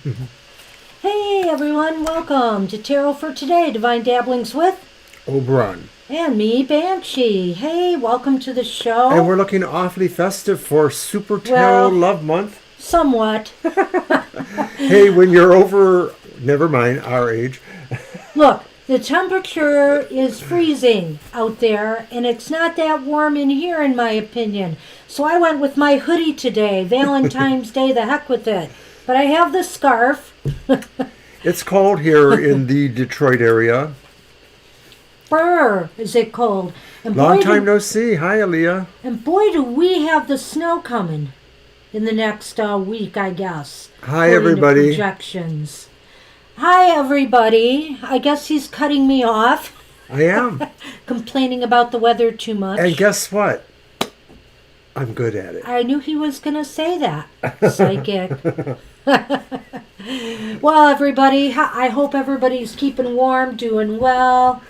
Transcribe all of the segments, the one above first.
Hey everyone, welcome to Tarot for Today, Divine Dabblings with Oberon. and me, Banshee. Hey, welcome to the show. And we're looking awfully festive for Super Tarot Love Month. Somewhat. Hey, when you're over, never mind, our age. Look, the temperature is freezing out there, and it's not that warm in here, in my opinion. So I went with my hoodie today. Valentine's Day, the heck with it. But I have the scarf. It's cold here in the Detroit area. Brr, is it cold? And Long time no see. Hi, Aaliyah. And boy, do we have the snow coming in the next week, I guess. Hi, according to everybody. Projections. Hi, everybody. I guess he's cutting me off. I am. Complaining about the weather too much. And guess what? I'm good at it. I knew he was going to say that. Psychic. Well, everybody, I hope everybody's keeping warm, doing well.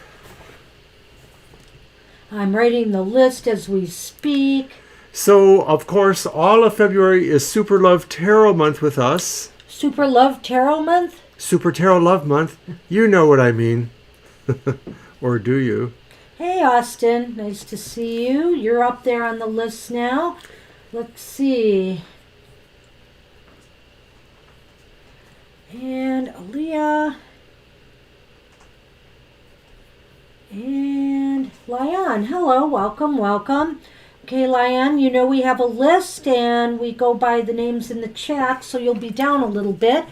I'm writing the list as we speak. So, of course, all of February is Super Love Tarot Month with us. Super Love Tarot Month? Super Tarot Love Month. You know what I mean. Or do you? Hey, Austin. Nice to see you. You're up there on the list now. Let's see. And Aaliyah. And Lyon. Hello. Welcome. Welcome. Okay, Lyon, you know we have a list and we go by the names in the chat, so you'll be down a little bit.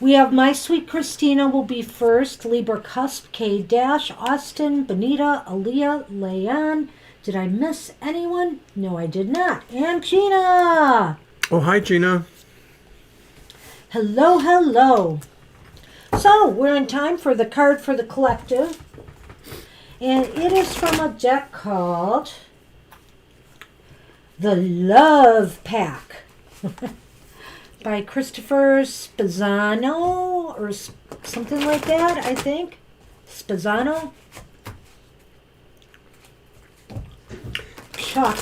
We have My Sweet Christina will be first, Libra Cusp, K Dash, Austin, Benita, Aaliyah, Leanne. Did I miss anyone? No, I did not. And Gina. Oh, hi, Gina. Hello, hello. So, we're in time for the card for the collective. And it is from a deck called The Love Pack. By Christopher Spazzano or something like that, I think. Spazzano? Chuck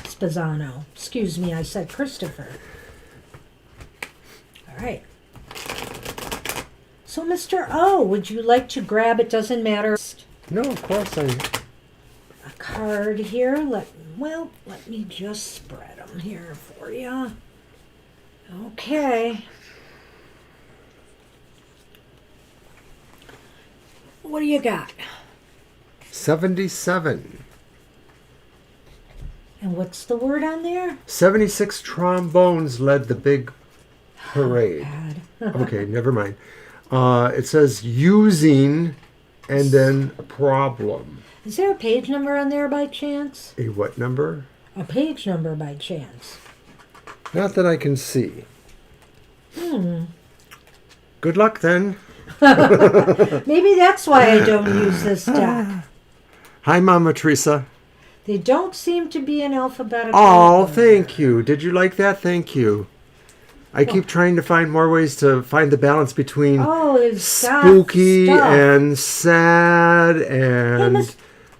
Spazzano. Excuse me, I said Christopher. All right. So, Mr. O, would you like to grab, it doesn't matter, No, of course I... a card here? Let me just spread them here for you. Okay. What do you got? 77. And what's the word on there? 76 trombones led the big parade. God. Okay, never mind. It says using and then problem. Is there a page number on there by chance? A what number? A page number by chance. Not that I can see. Good luck then. Maybe that's why I don't use this deck. Hi, Mama Teresa. They don't seem to be in alphabetical Oh, order. thank you. Did you like that? Thank you. I keep trying to find more ways to find the balance between spooky and sad and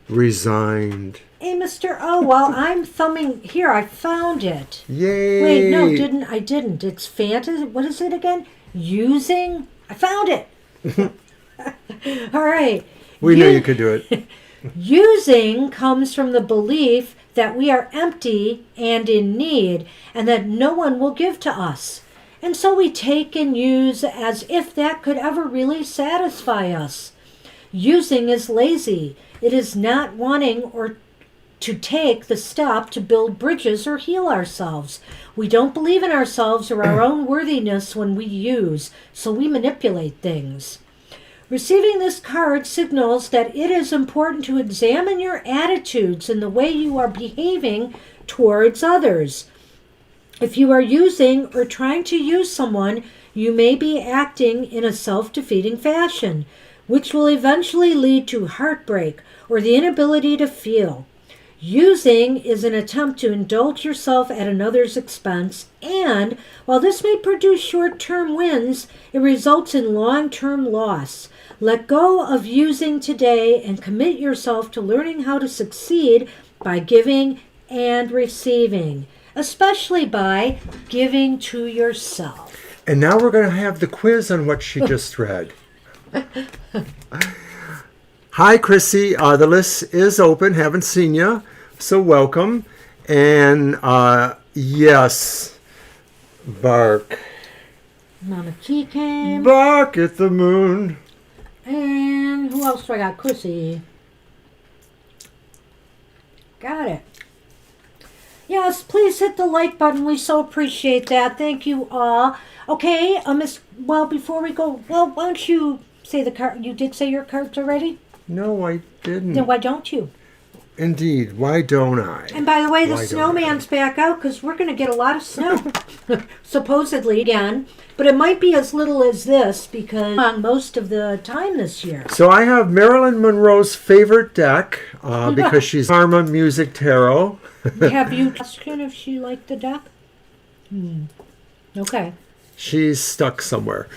resigned. Hey, Mr. O, while I'm thumbing here, I found it. Yay! Wait, no, I didn't. It's fantasy. What is it again? Using? I found it. All right. We knew you could do it. Using comes from the belief that we are empty and in need, and that no one will give to us. And so we take and use as if that could ever really satisfy us. Using is lazy. It is not wanting or to take the step to build bridges or heal ourselves. We don't believe in ourselves or our own worthiness when we use, so we manipulate things. Receiving this card signals that it is important to examine your attitudes and the way you are behaving towards others. If you are using or trying to use someone, you may be acting in a self-defeating fashion, which will eventually lead to heartbreak or the inability to feel. Using is an attempt to indulge yourself at another's expense, and while this may produce short-term wins, it results in long-term loss. Let go of using today and commit yourself to learning how to succeed by giving and receiving, especially by giving to yourself. And now we're going to have the quiz on what she just read. Hi, Chrissy. The list is open. Haven't seen you, so welcome. And yes, bark. Mama T came. Bark at the moon. And who else do I got? Chrissy. Got it. Yes, please hit the like button. We so appreciate that. Thank you all. Okay, before we go, why don't you say the card? You did say your cards already? No, I didn't. Then why don't you? Indeed, why don't I? And by the way, the snowman's back out because we're going to get a lot of snow, supposedly again. But it might be as little as this because on most of the time this year. So I have Marilyn Monroe's favorite deck because she's Karma Music Tarot. Have you asked her if she liked the deck? Okay. She's stuck somewhere.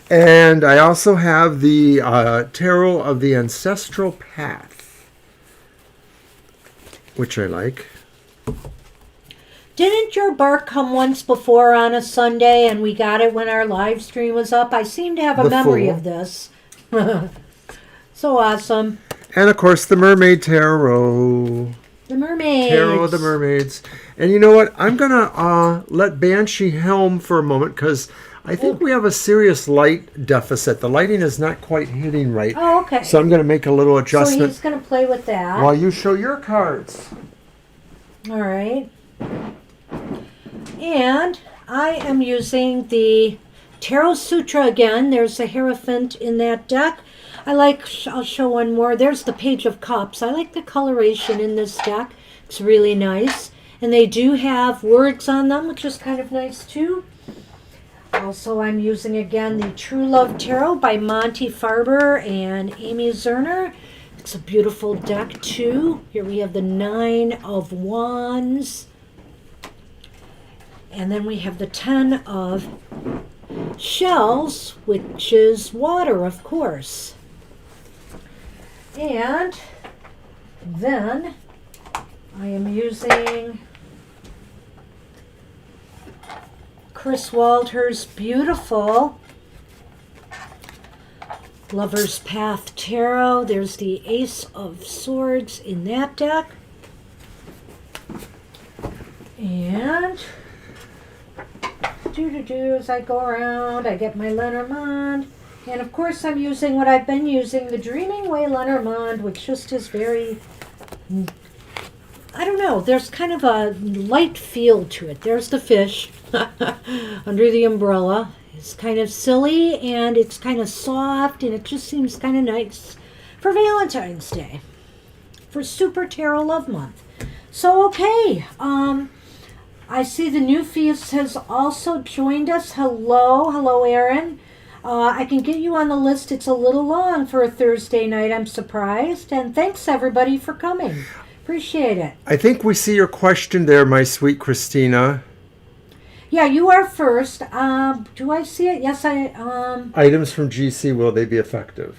And I also have the Tarot of the Ancestral Path, which I like. Didn't your bark come once before on a Sunday and we got it when our live stream was up? I seem to have a memory of this. So awesome. And of course the Mermaid Tarot. The Mermaids. Tarot of the Mermaids. And you know what? I'm going to let Banshee helm for a moment because I think we have a serious light deficit. The lighting is not quite hitting right. Oh, okay. So I'm going to make a little adjustment. So he's going to play with that. While you show your cards. All right. And I am using the Tarot Sutra again. There's a Hierophant in that deck. I'll show one more. There's the Page of Cups. I like the coloration in this deck. It's really nice. And they do have words on them, which is kind of nice too. Also, I'm using again the True Love Tarot by Monty Farber and Amy Zerner. It's a beautiful deck too. Here we have the Nine of Wands. And then we have the 10 of Shells, which is water, of course. And then I am using Chris Walter's beautiful Lover's Path Tarot. There's the Ace of Swords in that deck. And as I go around, I get my Lenormand. And of course I'm using what I've been using, the Dreaming Way Lenormand, which just is very, I don't know, there's kind of a light feel to it. There's the fish under the umbrella. It's kind of silly and it's kind of soft and it just seems kind of nice for Valentine's Day, for Super Tarot Love Month. So, okay, I see the new face has also joined us. Hello, Aaron. I can get you on the list. It's a little long for a Thursday night. I'm surprised. And thanks, everybody, for coming. Appreciate it. I think we see your question there, my sweet Christina. Yeah, you are first. Do I see it? Yes, I... Items from GC, will they be effective?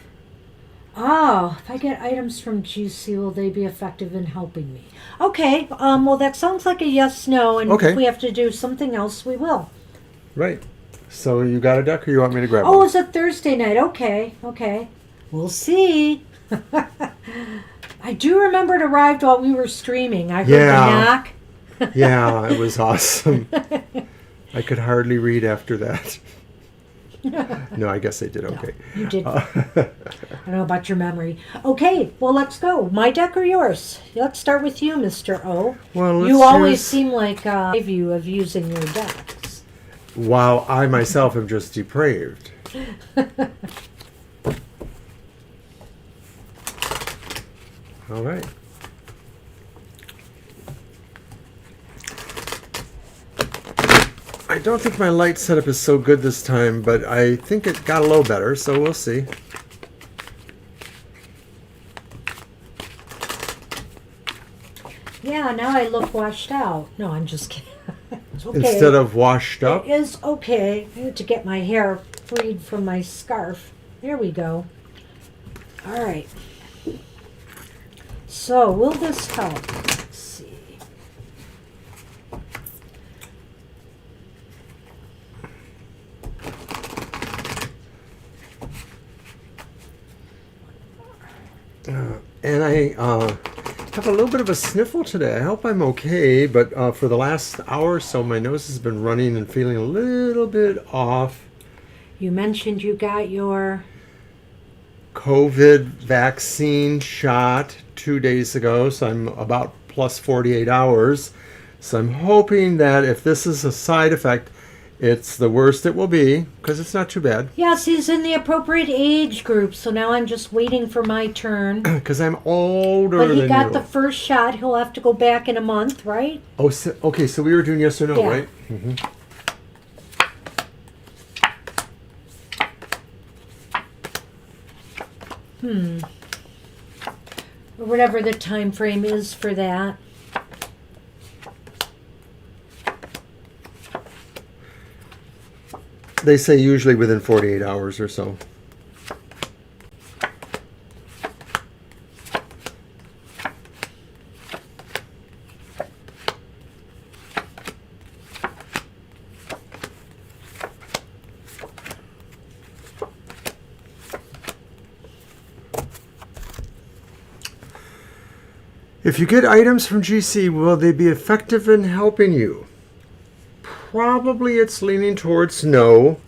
Oh, if I get items from GC, will they be effective in helping me? Okay, well, that sounds like a yes, no, and if we have to do something else, we will. Right. So you got a deck or you want me to grab one? Oh, it's a Thursday night. Okay. We'll see. I do remember it arrived while we were streaming. I heard the knock. Yeah, it was awesome. I could hardly read after that. No, I guess I did okay. No, you did. I don't know about your memory. Okay, well, let's go. My deck or yours? Let's start with you, Mr. O. Well, you always seem like a view of using your decks. While I myself am just depraved. All right. I don't think my light setup is so good this time, but I think it got a little better, so we'll see. Yeah, now I look washed out. No, I'm just kidding. It's okay. Instead of washed up? It is okay. I need to get my hair freed from my scarf. There we go. All right. So, will this help? Let's see. and I have a little bit of a sniffle today. I hope I'm okay, but for the last hour or so, my nose has been running and feeling a little bit off. You mentioned you got your COVID vaccine shot 2 days ago, so I'm about plus 48 hours. So I'm hoping that if this is a side effect, it's the worst it will be, because it's not too bad. Yes, he's in the appropriate age group, so now I'm just waiting for my turn. Because I'm older but than you. But he got the first shot. He'll have to go back in a month, right? Oh, so, okay, so we were doing yes or no, yeah. right? Mm-hmm. Or whatever the time frame is for that. They say usually within 48 hours or so. If you get items from GC, will they be effective in helping you? Probably it's leaning towards no.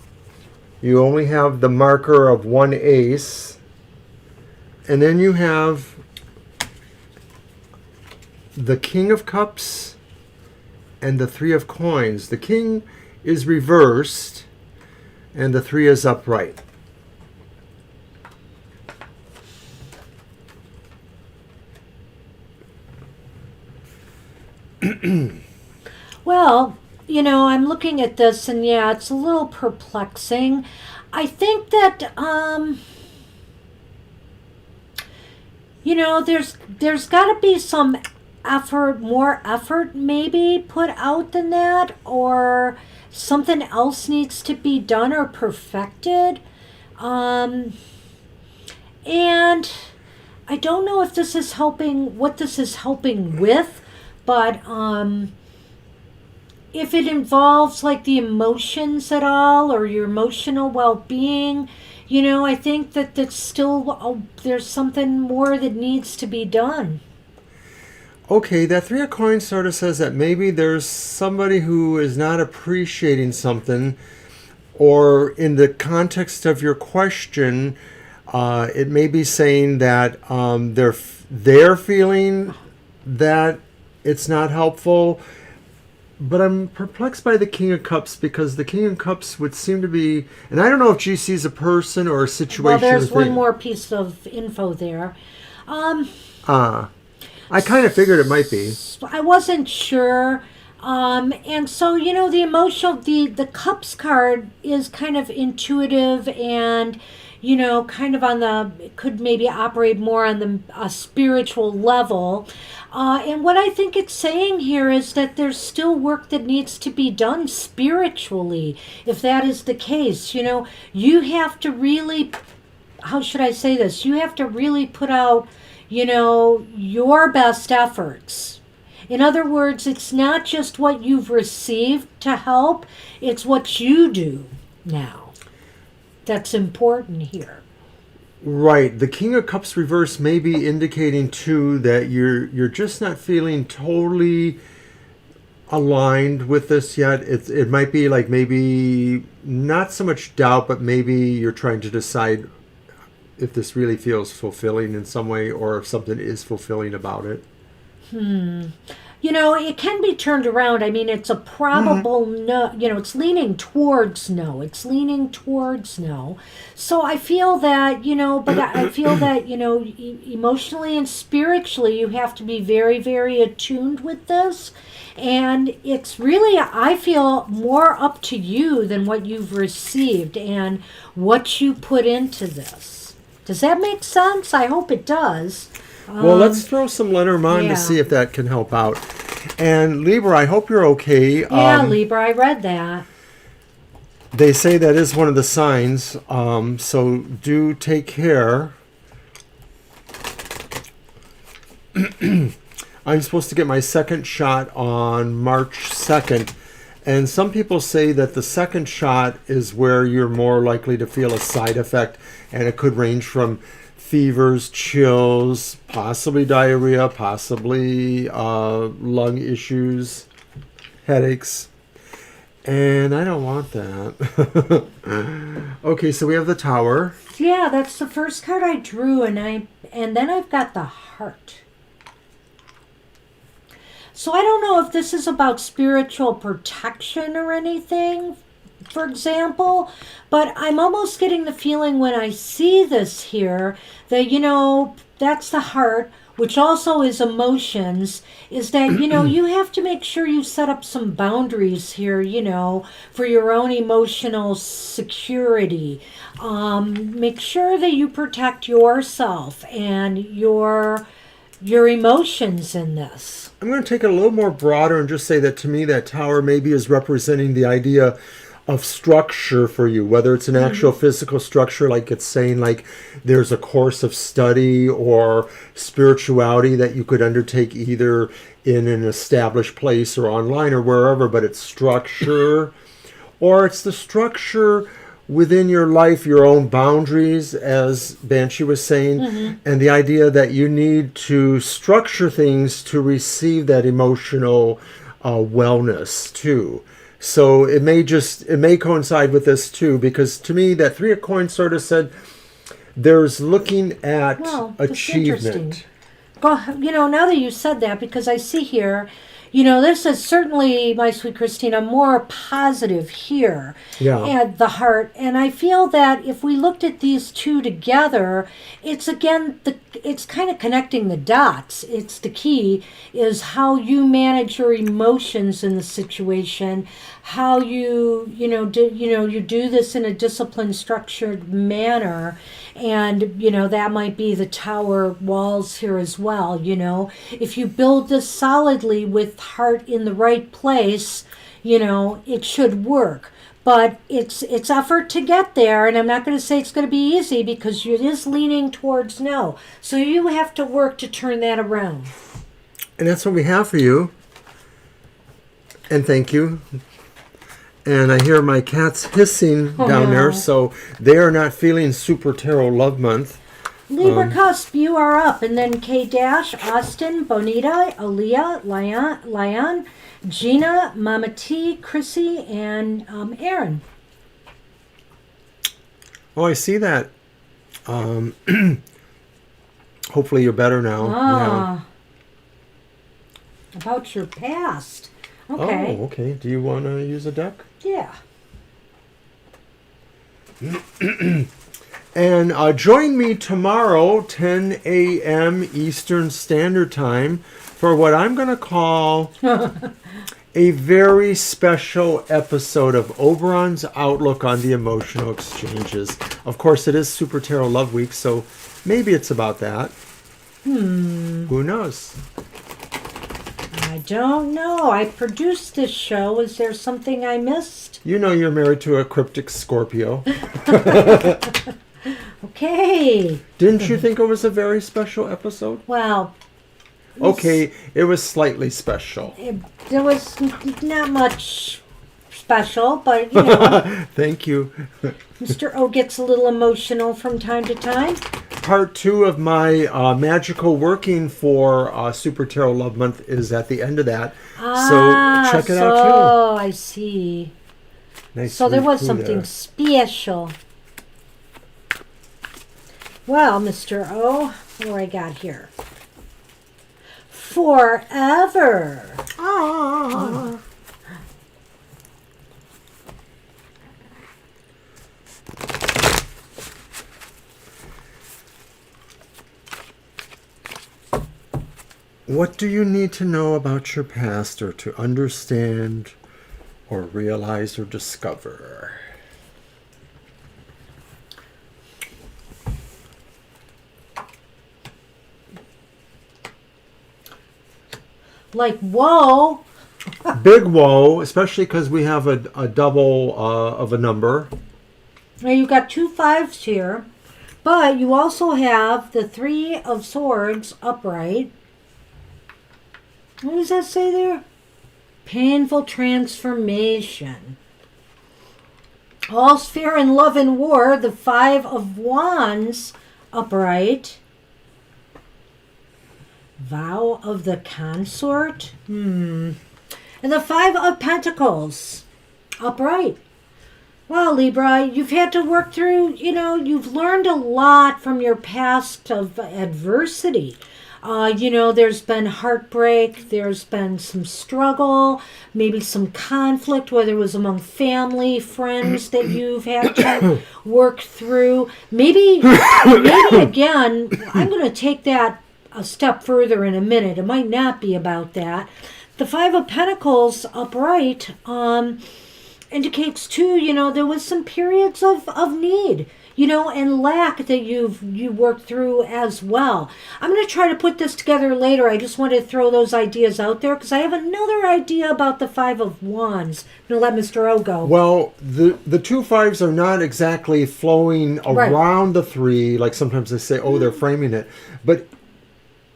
You only have the marker of one ace. And then you have the King of Cups and the Three of Coins. The King is reversed and the Three is upright. Well, you know, I'm looking at this and yeah, it's a little perplexing. I think that, you know, there's got to be some effort, more effort maybe put out than that, or something else needs to be done or perfected. And I don't know if this is helping, what this is helping with, but, if it involves like the emotions at all or your emotional well-being, you know, I think that that's still, there's something more that needs to be done. Okay, that Three of Coins sort of says that maybe there's somebody who is not appreciating something, or in the context of your question, it may be saying that they're feeling that it's not helpful. But I'm perplexed by the King of Cups, because the King of Cups would seem to be, and I don't know if GC is a person or a situation. Well, there's one more piece of info there. I kind of figured it might be. I wasn't sure. And so, you know, the emotional, the Cups card is kind of intuitive and, you know, kind of on the, could maybe operate more on the spiritual level. And what I think it's saying here is that there's still work that needs to be done spiritually. If that is the case, you know, you have to really, how should I say this? You have to really put out, you know, your best efforts. In other words, it's not just what you've received to help, it's what you do now that's important here. Right. The King of Cups reverse may be indicating too that you're just not feeling totally aligned with this yet. It might be like maybe not so much doubt, but maybe you're trying to decide if this really feels fulfilling in some way, or if something is fulfilling about it. You know, it can be turned around. I mean, it's a probable no. You know, it's leaning towards no. It's leaning towards no. So I feel that, you know, but I feel that, you know, emotionally and spiritually, you have to be very, very attuned with this. And it's really, I feel, more up to you than what you've received and what you put into this. Does that make sense? I hope it does. Well, let's throw some Lenormand to see if that can help out. And Libra, I hope you're okay. Yeah, Libra, I read that. They say that is one of the signs, so do take care. I'm supposed to get my second shot on March 2nd. And some people say that the second shot is where you're more likely to feel a side effect, and it could range from fevers, chills, possibly diarrhea, possibly lung issues, headaches. And I don't want that. Okay, so we have the Tower. Yeah, that's the first card I drew, and then I've got the Heart. So I don't know if this is about spiritual protection or anything, for example, but I'm almost getting the feeling when I see this here that, that's the Heart, which also is emotions, is that, you have to make sure you set up some boundaries here, for your own emotional security. Make sure that you protect yourself and your emotions in this. I'm going to take it a little more broader and just say that to me that Tower maybe is representing the idea of structure for you, whether it's an actual physical structure, like it's saying like there's a course of study or spirituality that you could undertake either in an established place or online or wherever, but it's structure. Or it's the structure within your life, your own boundaries, as Banshee was saying, and the idea that you need to structure things to receive that emotional wellness too. So it may coincide with this too, because to me that Three of Coins sort of said there's looking at achievement. Now that you said that, because I see here, this is certainly, my sweet Christina, more positive here at the Heart. And I feel that if we looked at these two together, it's kind of connecting the dots. It's the key is how you manage your emotions in the situation, how you do this in a disciplined, structured manner. And, that might be the Tower walls here as well, If you build this solidly with Heart in the right place, it should work. But it's effort to get there, and I'm not going to say it's going to be easy because it is leaning towards no. So you have to work to turn that around. And that's what we have for you. And thank you. And I hear my cats hissing down there, so they are not feeling Super Tarot Love Month. Libra Cusp, you are up. And then K Dash, Austin, Bonita, Aaliyah, Lyon, Gina, Mama T, Chrissy, and Aaron. Oh, I see that. Hopefully you're better now. Yeah. About your past. Okay. Oh, okay. Do you want to use a deck? Yeah. And join me tomorrow, 10 a.m. Eastern Standard Time, for what I'm going to call a very special episode of Oberon's Outlook on the Emotional Exchanges. Of course, it is Super Tarot Love Week, so maybe it's about that. Who knows? I don't know. I produced this show. Is there something I missed? You're married to a cryptic Scorpio. Okay. Didn't you think it was a very special episode? Well. Okay, it was slightly special. There was not much special, but, Thank you. Mr. O gets a little emotional from time to time. Part 2 of my magical working for Super Tarot Love Month is at the end of that. So check it out too. Oh, I see. Nice. So there was something special. Well, Mr. O, what do I got here? Forever. Oh. What do you need to know about your past or to understand or realize or discover? Like, whoa. Big whoa, especially because we have a double of a number. Now you've got 2 5s here, but you also have the 3 of Swords upright. What does that say there? Painful transformation. All's fair in love and war. The 5 of Wands upright. Vow of the Consort. And the Five of Pentacles, upright. Well, Libra, you've had to work through, you've learned a lot from your past of adversity. There's been heartbreak, there's been some struggle, maybe some conflict, whether it was among family, friends that you've had to work through. Maybe again, I'm going to take that a step further in a minute. It might not be about that. The Five of Pentacles upright indicates too, there was some periods of need, and lack that you worked through as well. I'm going to try to put this together later. I just wanted to throw those ideas out there because I have another idea about the Five of Wands. I'm going to let Mr. O go. Well, the two fives are not exactly flowing around the three, like sometimes they say, they're framing it. But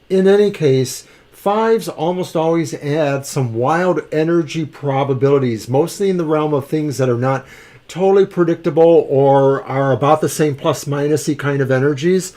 in any case, fives almost always add some wild energy probabilities, mostly in the realm of things that are not totally predictable or are about the same plus-minus-y kind of energies.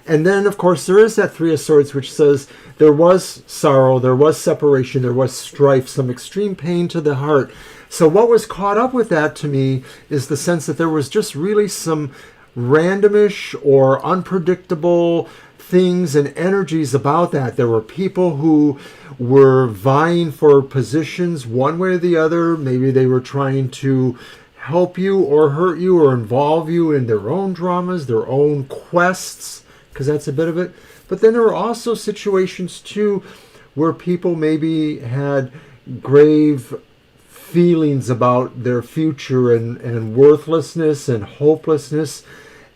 And then, of course, there is that Three of Swords, which says there was sorrow, there was separation, there was strife, some extreme pain to the heart. So what was caught up with that to me is the sense that there was just really some randomish or unpredictable things and energies about that. There were people who were vying for positions one way or the other. Maybe they were trying to help you or hurt you or involve you in their own dramas, their own quests, because that's a bit of it. But then there were also situations too where people maybe had grave feelings about their future and worthlessness and hopelessness,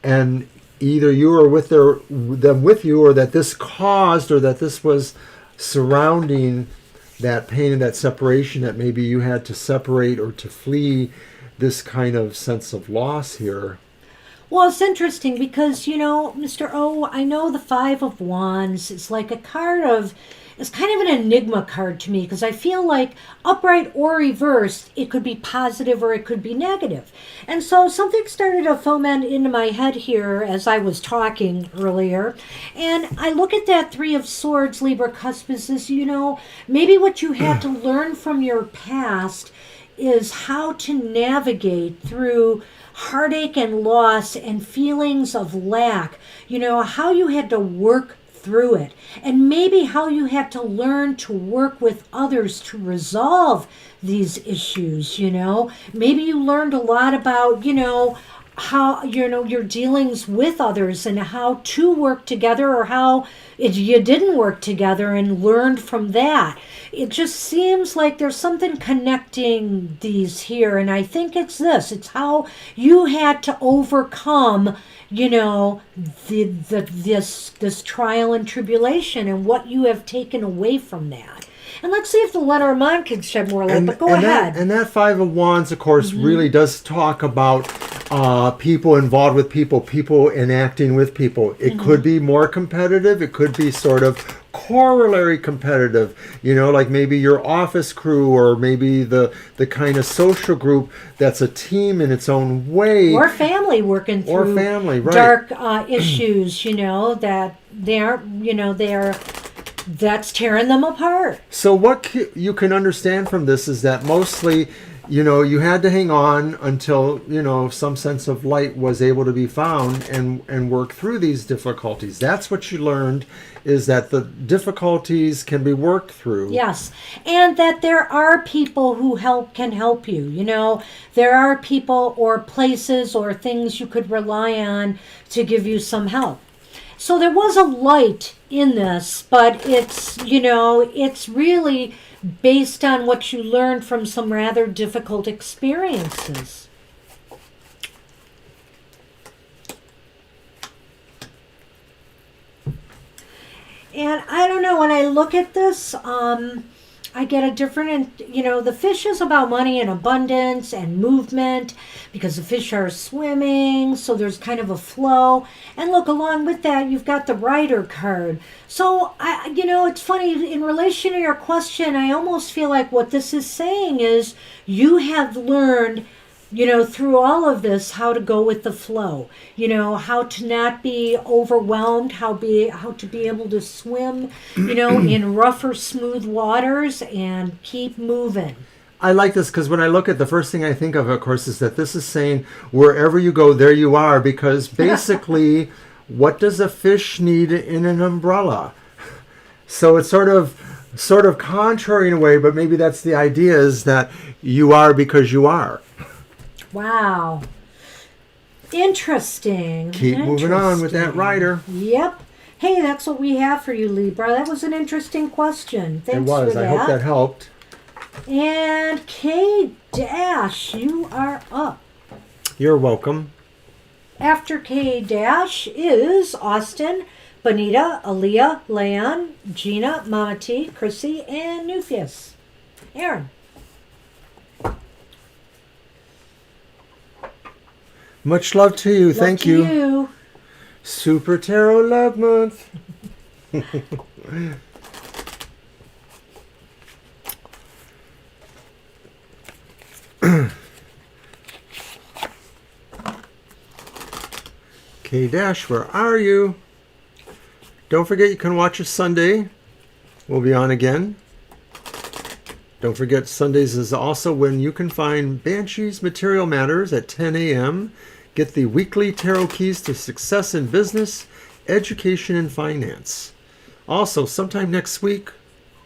and either you were with them with you, or that this caused, or that this was surrounding that pain and that separation, that maybe you had to separate or to flee this kind of sense of loss here. Well, it's interesting because, Mr. O, I know the Five of Wands is like a card of, it's kind of an enigma card to me, because I feel like upright or reversed, it could be positive or it could be negative. And so something started to foment into my head here as I was talking earlier. And I look at that Three of Swords, Libra Cuspis, as, maybe what you had to learn from your past is how to navigate through heartache and loss and feelings of lack, how you had to work through it, and maybe how you had to learn to work with others to resolve these issues. Maybe you learned a lot about how your dealings with others and how to work together, or how you didn't work together, and learned from that. It just seems like there's something connecting these here, and I think it's this. It's how you had to overcome this trial and tribulation, and what you have taken away from that. And let's see if the Lenormand can shed more light, but go ahead. That Five of Wands, of course, really does talk about people involved with people enacting with people. It could be more competitive. It could be sort of corollary competitive, like maybe your office crew, or maybe the kind of social group that's a team in its own way. Or family working through dark issues, that that's tearing them apart. So what you can understand from this is that mostly, you had to hang on until, some sense of light was able to be found, and work through these difficulties. That's what you learned, is that the difficulties can be worked through. Yes, and that there are people who can help you. There are people or places or things you could rely on to give you some help. So there was a light in this, but it's really based on what you learned from some rather difficult experiences. And I don't know, when I look at this, I get a different, the fish is about money and abundance and movement, because the fish are swimming, so there's kind of a flow. And look, along with that, you've got the Rider card. So, it's funny, in relation to your question, I almost feel like what this is saying is you have learned through all of this, how to go with the flow, how to not be overwhelmed, how to be able to swim, in rougher, smooth waters and keep moving. I like this because when I look at the first thing I think of course, is that this is saying wherever you go, there you are. Because basically, what does a fish need in an umbrella? So it's sort of contrary in a way, but maybe that's the idea, is that you are because you are. Wow. Interesting. Keep moving on with that rider. Yep. Hey, that's what we have for you, Libra. That was an interesting question. Thanks for that. I hope that helped. And K Dash, you are up. You're welcome. After K Dash is Austin, Bonita, Aaliyah, Leon, Gina, Mama T, Chrissy, and Nufius. Aaron. Much love to you. Thank you. Super Tarot Love Month. K-Dash, where are you? Don't forget you can watch us Sunday. We'll be on again. Don't forget Sundays is also when you can find Banshee's Material Matters at 10 a.m. Get the weekly tarot keys to success in business, education, and finance. Also, sometime next week,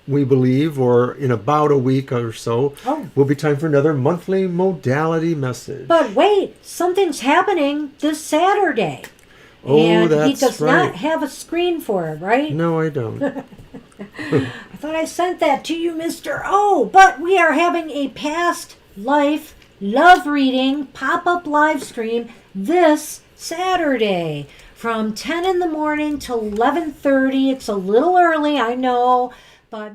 we believe, or in about a week or so, will be time for another monthly modality message. But wait, something's happening this Saturday. Oh, and that's he does right. not have a screen for it, right? No, I don't. I thought I sent that to you, Mr. O. But we are having a past life love reading pop-up live stream this Saturday from 10 in the morning till 11:30. It's a little early, I know, but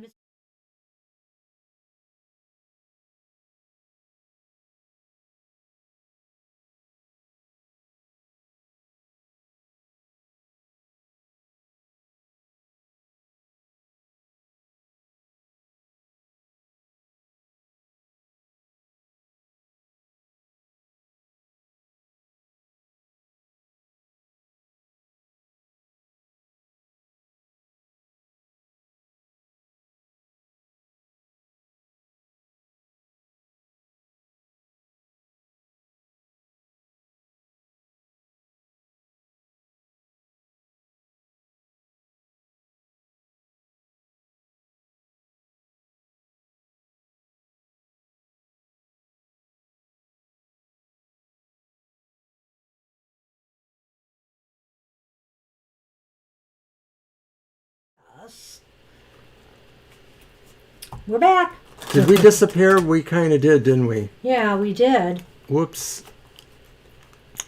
we're back. Did we disappear? We kind of did, didn't we? Yeah, we did. Whoops.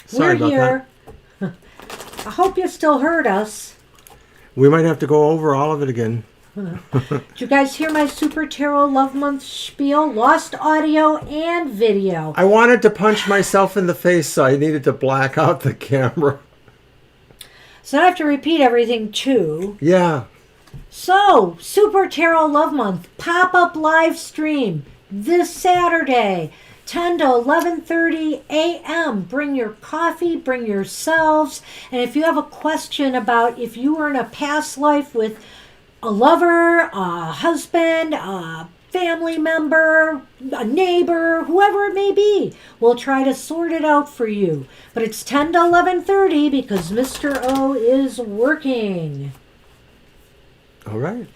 Sorry We're about here. That. I hope you still heard us. We might have to go over all of it again. Did you guys hear my Super Tarot Love Month spiel? Lost audio and video. I wanted to punch myself in the face, so I needed to black out the camera. So I have to repeat everything too. Yeah. So, Super Tarot Love Month pop-up live stream this Saturday, 10 to 11:30 a.m. Bring your coffee, bring yourselves, and if you have a question about if you were in a past life with a lover, a husband, a family member, a neighbor, whoever it may be, we'll try to sort it out for you. But it's 10 to 11:30 because Mr. O is working. All right.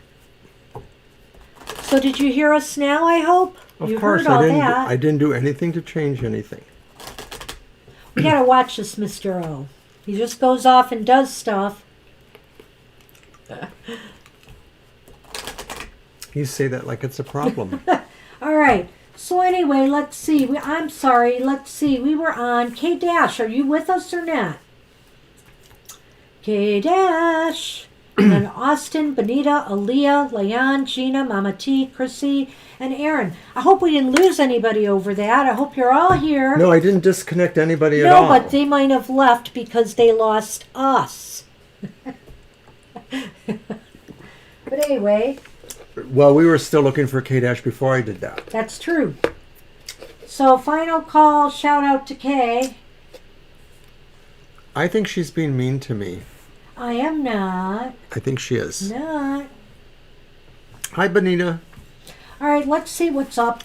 So did you hear us now, I hope? Of course, I didn't do anything to change anything. We gotta watch this Mr. O. He just goes off and does stuff. You say that like it's a problem. All right. So anyway, let's see. I'm sorry. Let's see. We were on K-Dash. Are you with us or not? K-Dash. And then Austin, Bonita, Aaliyah, Leon, Gina, Mama T, Chrissy, and Aaron. I hope we didn't lose anybody over that. I hope you're all here. No, I didn't disconnect anybody at all. No, but they might have left because they lost us. But anyway. Well, we were still looking for K-Dash before I did that. That's true. So final call, shout out to Kay. I think she's being mean to me. I am not. I think she is. Not. Hi, Benita. All right, let's see what's up.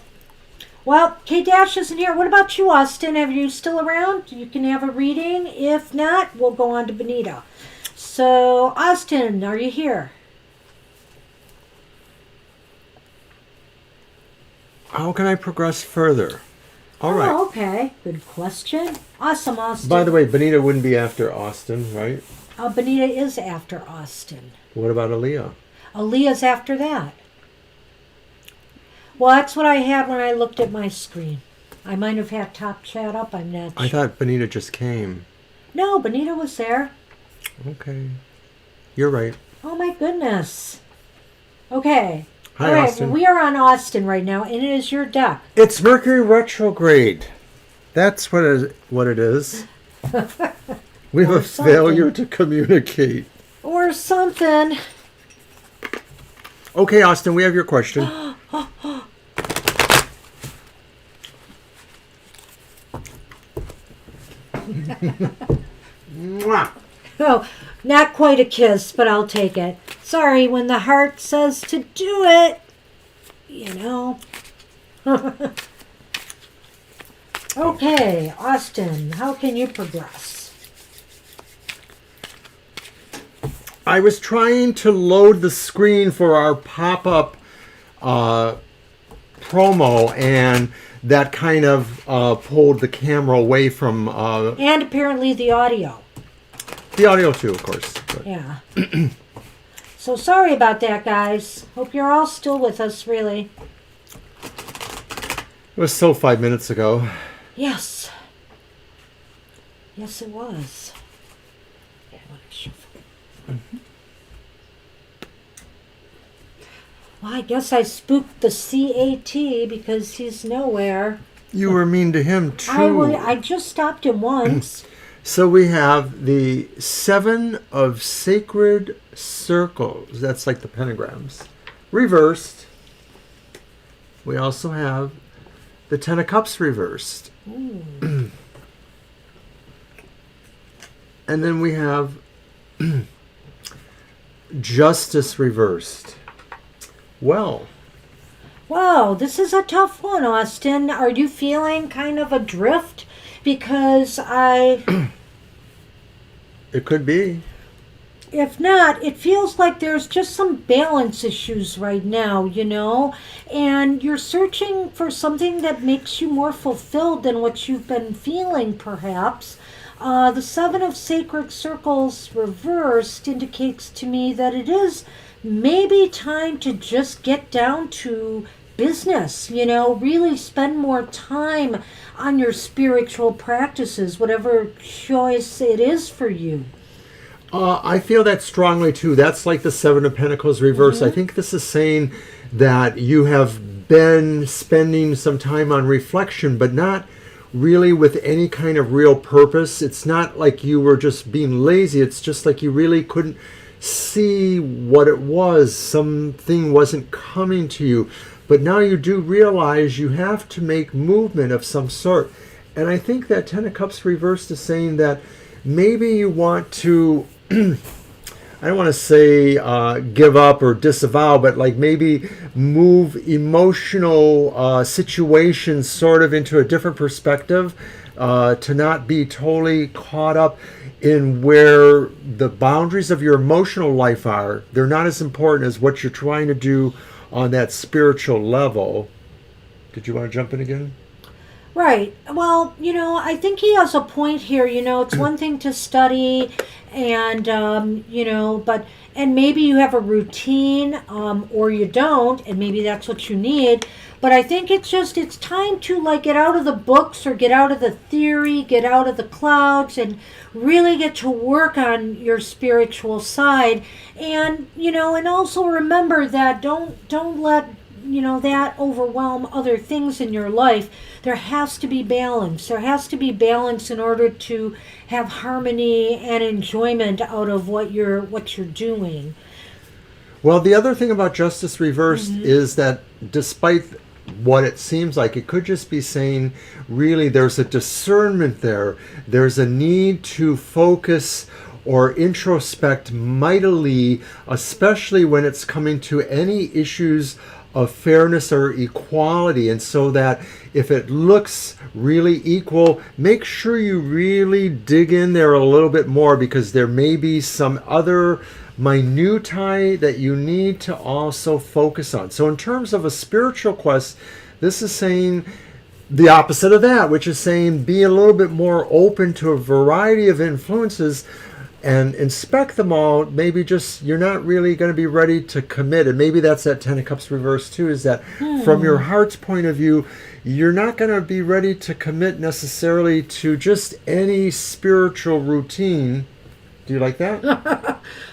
Well, K-Dash isn't here. What about you, Austin? Are you still around? You can have a reading. If not, we'll go on to Benita. So, Austin, are you here? How can I progress further? All right. Okay. Good question. Awesome, Austin. By the way, Benita wouldn't be after Austin, right? Benita is after Austin. What about Aaliyah? Aaliyah's after that. Well, that's what I had when I looked at my screen. I might have had Top Chat up. I'm not sure. I thought Benita just came. No, Benita was there. Okay. You're right. Oh, my goodness. Okay. Hi, all right, Austin. well, we are on Austin right now, and it is your deck. It's Mercury retrograde. That's what it is. We have a failure to communicate. Or something. Okay, Austin, we have your question. Mwah. Oh, not quite a kiss, but I'll take it. Sorry, when the heart says to do it, you know. Okay, Austin, how can you progress? I was trying to load the screen for our pop-up promo, and that kind of pulled the camera away from... and apparently the audio. The audio too, of course. But. Yeah. So sorry about that, guys. Hope you're all still with us, really. It was so 5 minutes ago. Yes. Yes, it was. Yeah, I want to shuffle. Well, I guess I spooked the CAT because he's nowhere. You were mean to him, too. I just stopped him once. So we have the 7 of Sacred Circles. That's like the pentagrams. Reversed. We also have the 10 of Cups reversed. And then we have Justice reversed. Well. Wow, this is a tough one, Austin. Are you feeling kind of adrift? Because It could be. If not, it feels like there's just some balance issues right now, you know? And you're searching for something that makes you more fulfilled than what you've been feeling, perhaps. The 7 of Sacred Circles reversed indicates to me that it is maybe time to just get down to business, you know? Really spend more time on your spiritual practices, whatever choice it is for you. I feel that strongly too. That's like the 7 of Pentacles reverse. I think this is saying that you have been spending some time on reflection, but not really with any kind of real purpose. It's not like you were just being lazy. It's just like you really couldn't see what it was. Something wasn't coming to you. But now you do realize you have to make movement of some sort. And I think that 10 of Cups reversed is saying that maybe you want to, I don't want to say give up or disavow, but like maybe move emotional situations sort of into a different perspective, to not be totally caught up in where the boundaries of your emotional life are. They're not as important as what you're trying to do on that spiritual level. Did you want to jump in again? Right. Well, you know, I think he has a point here. You know, it's one thing to study and, you know, and maybe you have a routine or you don't, and maybe that's what you need. But I think it's time to like get out of the books or get out of the theory, get out of the clouds and really get to work on your spiritual side. And, you know, and also remember that don't let, you know, that overwhelm other things in your life. There has to be balance. There has to be balance in order to have harmony and enjoyment out of what you're doing. Well, the other thing about Justice reversed is that despite what it seems like. It could just be saying, really, there's a discernment there. There's a need to focus or introspect mightily, especially when it's coming to any issues of fairness or equality. And so that if it looks really equal, make sure you really dig in there a little bit more, because there may be some other minutiae that you need to also focus on. So in terms of a spiritual quest, this is saying the opposite of that, which is saying be a little bit more open to a variety of influences and inspect them all. Maybe just you're not really going to be ready to commit. And maybe that's that 10 of Cups reverse too, is that from your heart's point of view, you're not going to be ready to commit necessarily to just any spiritual routine. Do you like that?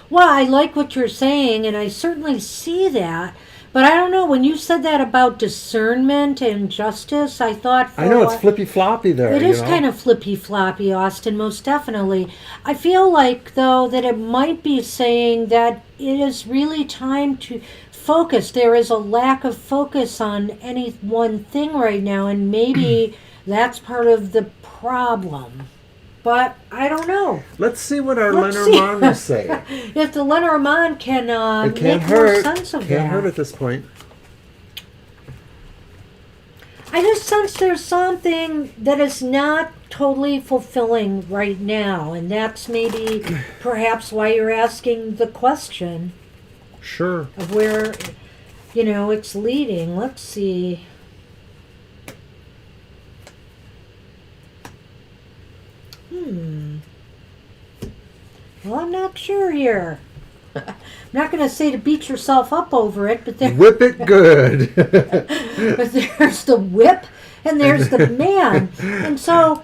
Well, I like what you're saying, and I certainly see that. But I don't know, when you said that about discernment and justice, I thought... I know, it's flippy-floppy there. It is kind of flippy-floppy, Austin, most definitely. I feel like, though, that it might be saying that it is really time to focus. There is a lack of focus on any one thing right now, and maybe that's part of the problem. But I don't know. Let's see what our Lenormand will say. If the Lenormand can it can't make hurt. more sense of that. Can't hurt at this point. I just sense there's something that is not totally fulfilling right now. And that's maybe perhaps why you're asking the question. Sure. Of where, it's leading. Let's see. Well, I'm not sure here. I'm not going to say to beat yourself up over it, but whip it good. but there's the whip and there's the man. And so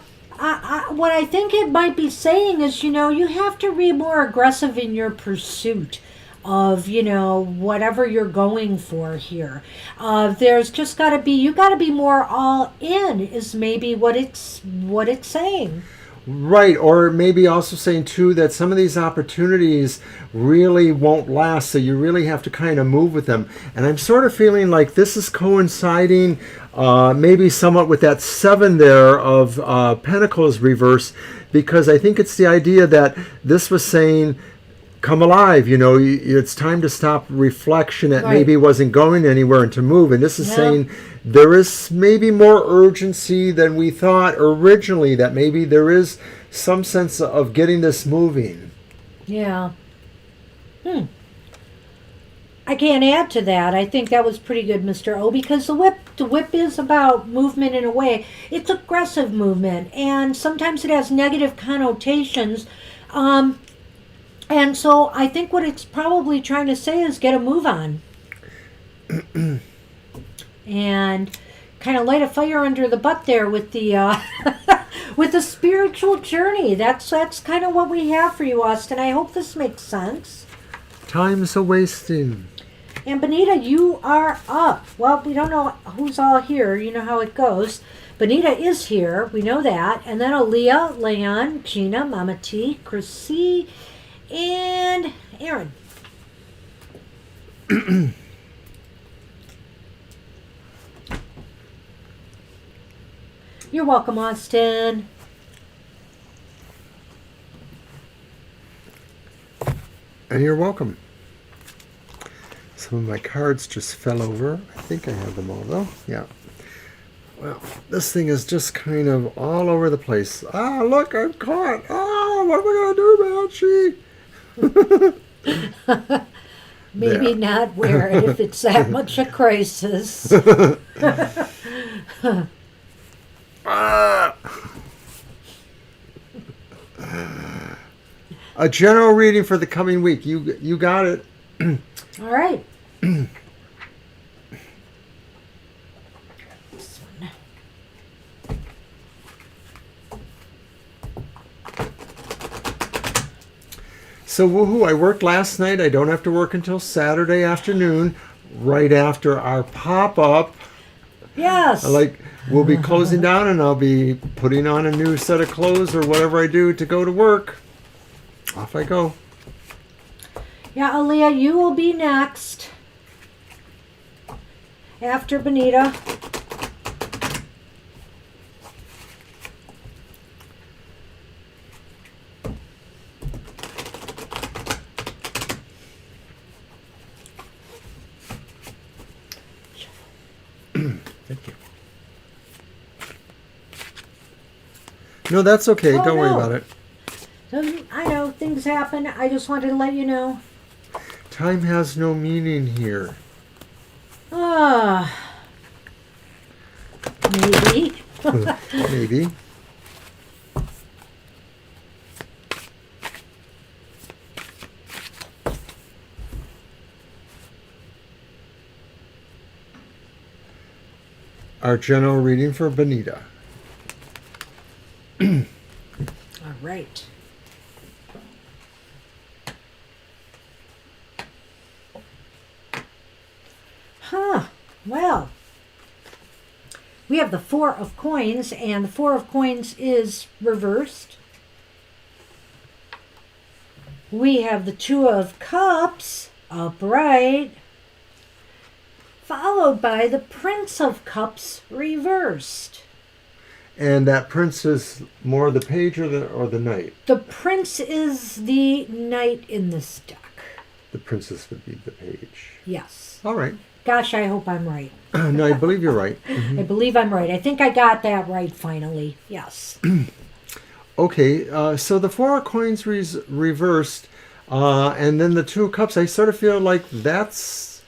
what I think it might be saying is, you have to be more aggressive in your pursuit of, whatever you're going for here. There's just got to be, you got to be more all in is maybe what it's saying. Right, or maybe also saying too that some of these opportunities really won't last, so you really have to kind of move with them. And I'm sort of feeling like this is coinciding maybe somewhat with that 7 there of Pentacles reverse, because I think it's the idea that this was saying, come alive, it's time to stop reflection that maybe wasn't going anywhere and to move. And this is saying there is maybe more urgency than we thought originally, that maybe there is some sense of getting this moving. Yeah. I can't add to that. I think that was pretty good, Mr. O, because the whip is about movement in a way. It's aggressive movement, and sometimes it has negative connotations. And so I think what it's probably trying to say is get a move on. And kind of light a fire under the butt there with the with the spiritual journey. That's kind of what we have for you, Austin. I hope this makes sense. Time's a wasting. And Benita, you are up. Well, we don't know who's all here. You know how it goes. Benita is here. We know that. And then Aaliyah, Leon, Gina, Mama T, Chrissy, and Aaron. You're welcome, Austin. And you're welcome. Some of my cards just fell over. I think I have them all, though. Yeah. Well, this thing is just kind of all over the place. Ah, look, I'm caught. Ah, what am I going to do, Banshee? Maybe not wear it if it's that much a crisis. A general reading for the coming week. You got it. All right. So woohoo, I worked last night. I don't have to work until Saturday afternoon, right after our pop-up. Yes. We'll be closing down, and I'll be putting on a new set of clothes or whatever I do to go to work. Off I go. Yeah, Aaliyah, you will be next. After Benita. Thank you. No, that's okay. Don't worry about it. I know things happen. I just wanted to let you know. Time has no meaning here. Maybe. Maybe. Our general reading for Benita. All right. Well, we have the Four of Coins, and the Four of Coins is reversed. We have the Two of Cups upright, followed by the Prince of Cups reversed. And that prince is more the page or the knight? The prince is the knight in this deck. The princess would be the page. Yes. All right. Gosh, I hope I'm right. No, I believe you're right. Mm-hmm. I believe I'm right. I think I got that right finally. Yes. Okay, so the Four of Coins reversed, and then the Two of Cups, I sort of feel like that's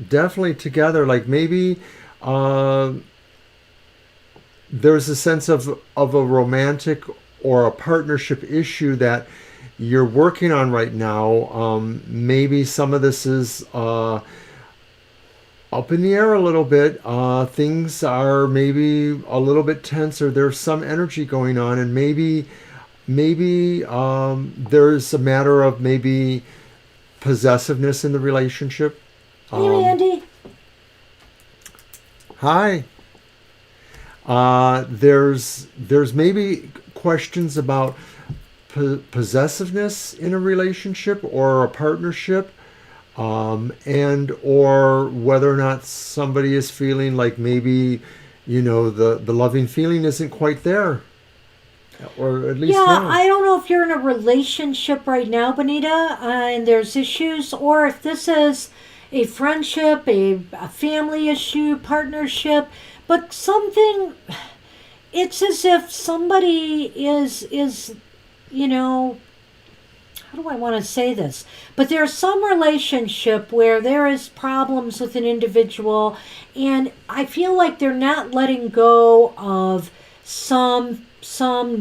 definitely together. Like maybe there's a sense of a romantic or a partnership issue that you're working on right now. Maybe some of this is up in the air a little bit. Things are maybe a little bit tense, or there's some energy going on, and maybe there's a matter of maybe possessiveness in the relationship. Hey, Randy. Hi. There's maybe questions about possessiveness in a relationship or a partnership. And or whether or not somebody is feeling like maybe, the loving feeling isn't quite there. Or at least Yeah, I don't know if you're in a relationship right now, Benita, and there's issues, or if this is a friendship, a family issue, partnership, but something, it's as if somebody is how do I want to say this? But there's some relationship where there is problems with an individual, and I feel like they're not letting go of some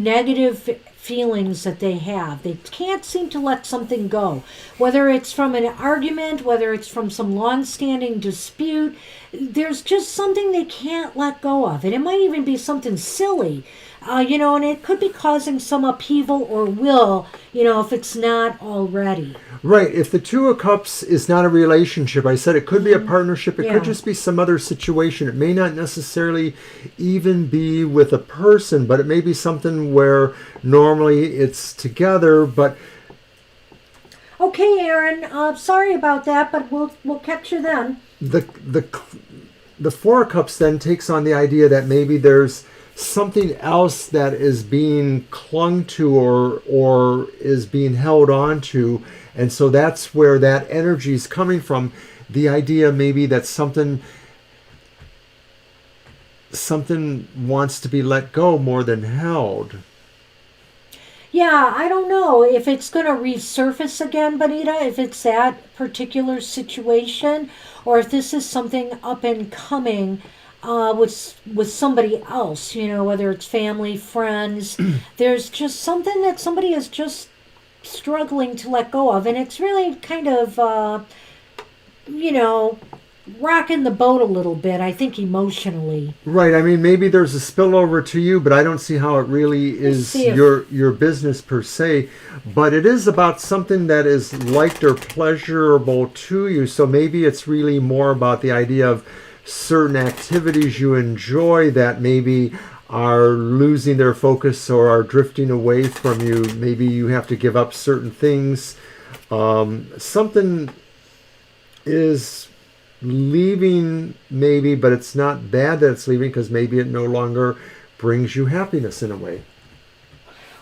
negative feelings that they have. They can't seem to let something go. Whether it's from an argument, whether it's from some long-standing dispute, there's just something they can't let go of. And it might even be something silly. And it could be causing some upheaval or will, if it's not already. Right. If the Two of Cups is not a relationship, I said it could be a partnership. It could just be some other situation. It may not necessarily even be with a person, but it may be something where normally it's together. But okay, Aaron. Sorry about that, but we'll catch you then. The Four of Cups then takes on the idea that maybe there's something else that is being clung to or is being held on to, and so that's where that energy is coming from. The idea maybe that something wants to be let go more than held. Yeah, I don't know if it's going to resurface again, Benita, if it's that particular situation, or if this is something up and coming with somebody else, whether it's family, friends. There's just something that somebody is just struggling to let go of, and it's really kind of, rocking the boat a little bit, I think, emotionally. Right. I mean, maybe there's a spillover to you, but I don't see how it really is your business per se. But it is about something that is liked or pleasurable to you. So maybe it's really more about the idea of certain activities you enjoy that maybe are losing their focus or are drifting away from you. Maybe you have to give up certain things. Something is leaving maybe, but it's not bad that it's leaving, because maybe it no longer brings you happiness in a way.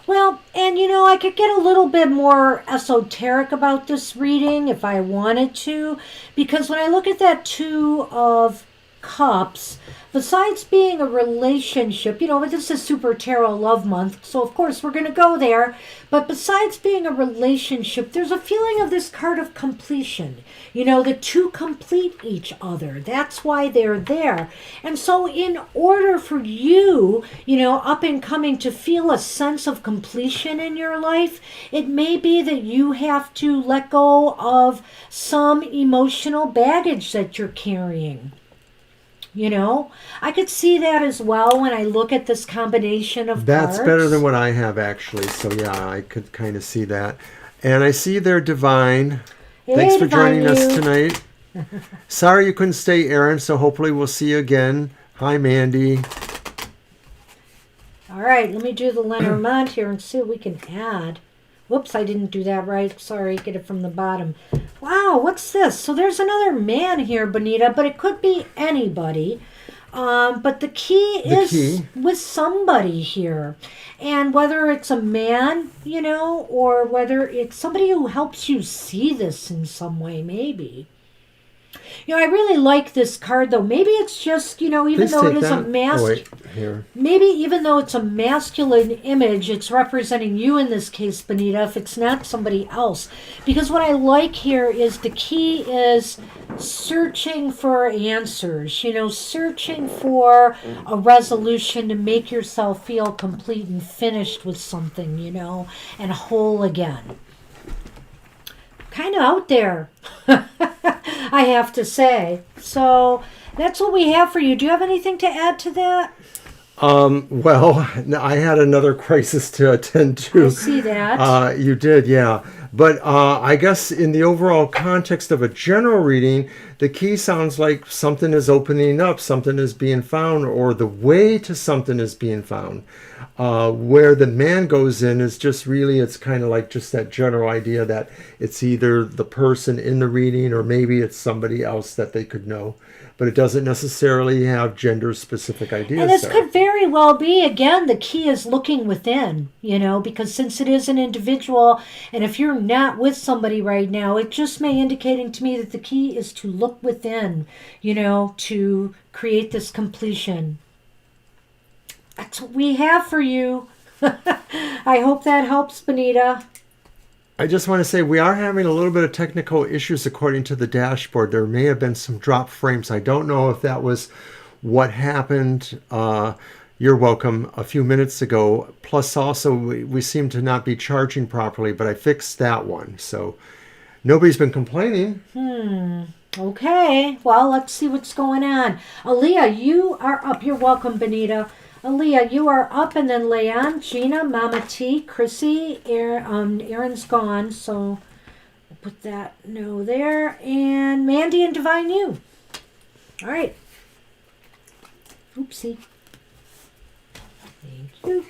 Well, and I could get a little bit more esoteric about this reading if I wanted to, because when I look at that Two of Cups, besides being a relationship, this is Super Tarot Love Month, so of course we're going to go there. But besides being a relationship, there's a feeling of this card of completion. The two complete each other. That's why they're there. And so in order for you, up and coming, to feel a sense of completion in your life, it may be that you have to let go of some emotional baggage that you're carrying. I could see that as well when I look at this combination of That's cards. better than what I have, actually. So, yeah, I could kind of see that. And I see they're Divine. Hey, Thanks for Divine joining us tonight. Sorry you couldn't stay, Aaron, so hopefully we'll see you again. Hi, Mandy. All right, let me do the Lenormand here and see what we can add. Whoops, I didn't do that right. Sorry, get it from the bottom. Wow, what's this? So there's another man here, Bonita, but it could be anybody. But the key is with somebody here. And whether it's a man, or whether it's somebody who helps you see this in some way, maybe. I really like this card, though. Maybe it's just, even though it is a maybe even though it's a masculine image, it's representing you in this case, Bonita, if it's not somebody else. Because what I like here is the key is searching for answers, searching for a resolution to make yourself feel complete and finished with something, and whole again. Kind of out there, I have to say. So that's what we have for you. Do you have anything to add to that? Well, I had another crisis to attend to. I see that. You did, yeah. But I guess in the overall context of a general reading, the key sounds like something is opening up, something is being found, or the way to something is being found. Where the man goes in is just really, it's kind of like just that general idea that it's either the person in the reading or maybe it's somebody else that they could know. But it doesn't necessarily have gender-specific ideas. And this could very well be, again, the key is looking within, because since it is an individual, and if you're not with somebody right now, it just may indicating to me that the key is to look within, to create this completion. That's what we have for you. I hope that helps, Bonita. I just want to say we are having a little bit of technical issues according to the dashboard. There may have been some drop frames. I don't know if that was what happened. You're welcome a few minutes ago. Plus also we seem to not be charging properly, but I fixed that one. So nobody's been complaining. Okay. Well, let's see what's going on. Aaliyah, you are up. You're welcome, Bonita. Aaliyah, you are up, and then Leon, Gina, Mama T, Chrissy, Aaron's gone, so we'll put that no there, and Mandy and Divine you. All right. Oopsie. Thank you.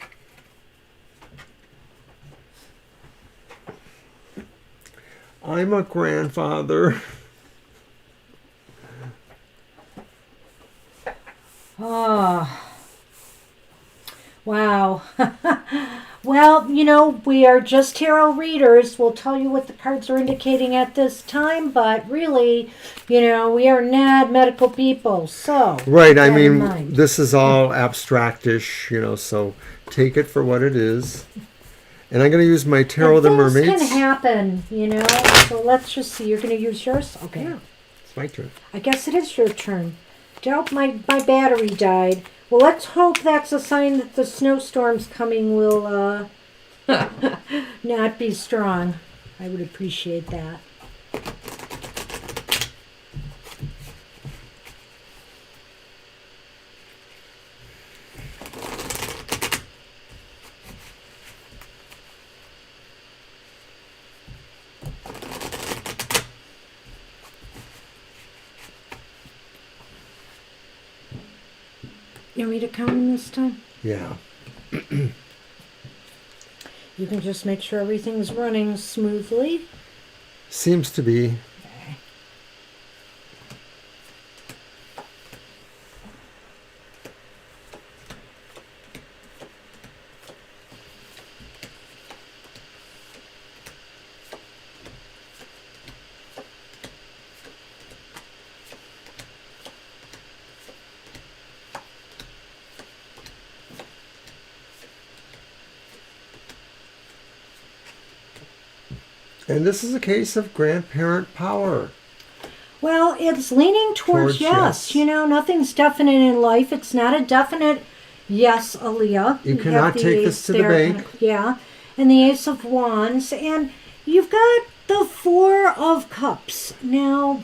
I'm a grandfather. Oh. Wow. Well, we are just tarot readers. We'll tell you what the cards are indicating at this time, but really, we are not medical people, so... Right, I mean, this is all abstractish, so take it for what it is. And I'm going to use my Tarot of the Mermaids. Things can happen, so let's just see. You're going to use yours? Okay. Yeah, it's my turn. I guess it is your turn. Nope, my battery died. Well, let's hope that's a sign that the snowstorms coming will not be strong. I would appreciate that. You want me to count them this time? Yeah. You can just make sure everything's running smoothly. Seems to be. Okay. And this is a case of grandparent power. Well, it's leaning towards yes. You know, nothing's definite in life. It's not a definite yes, Aaliyah. You cannot take this to the bank. Yeah. And the Ace of Wands. And you've got the Four of Cups. Now,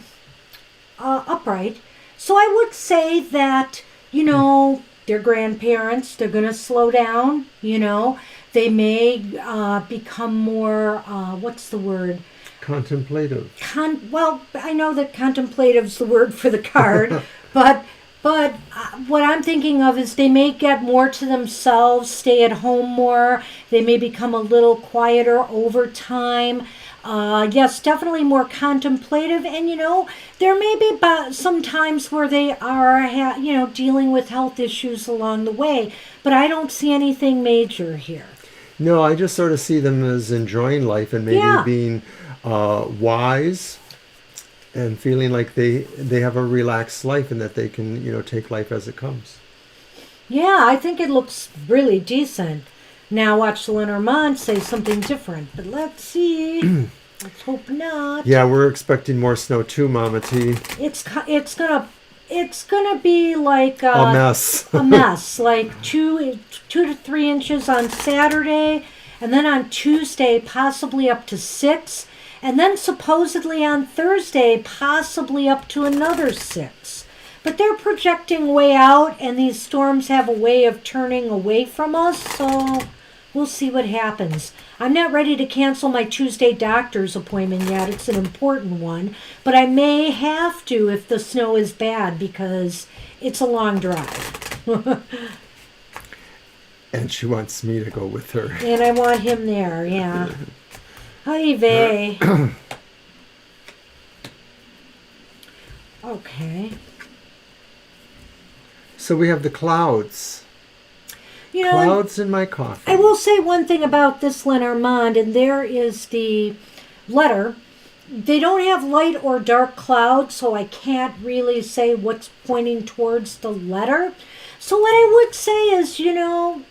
upright. So I would say that, you know, their grandparents, they're going to slow down, you know. They may become more, what's the word? Contemplative. Well, I know that contemplative's the word for the card, but what I'm thinking of is they may get more to themselves, stay at home more. They may become a little quieter over time. Yes, definitely more contemplative. And, you know, there may be some times where they are, you know, dealing with health issues along the way. But I don't see anything major here. No, I just sort of see them as enjoying life and maybe being wise and feeling like they have a relaxed life and that they can, you know, take life as it comes. Yeah, I think it looks really decent. Now watch Lenormand say something different, but let's see. Let's hope not. Yeah, we're expecting more snow too, Mama T. It's gonna be like a mess. A mess, like 2 to 3 inches on Saturday, and then on Tuesday possibly up to 6. And then supposedly on Thursday, possibly up to another 6. But they're projecting way out, and these storms have a way of turning away from us, so we'll see what happens. I'm not ready to cancel my Tuesday doctor's appointment yet. It's an important one. But I may have to if the snow is bad, because it's a long drive. And she wants me to go with her. And I want him there, yeah. Hi, vey. Okay. So we have the clouds. You know, clouds in my coffee. I will say one thing about this Lenormand, and there is the letter. They don't have light or dark clouds, so I can't really say what's pointing towards the letter. So what I would say is, you know,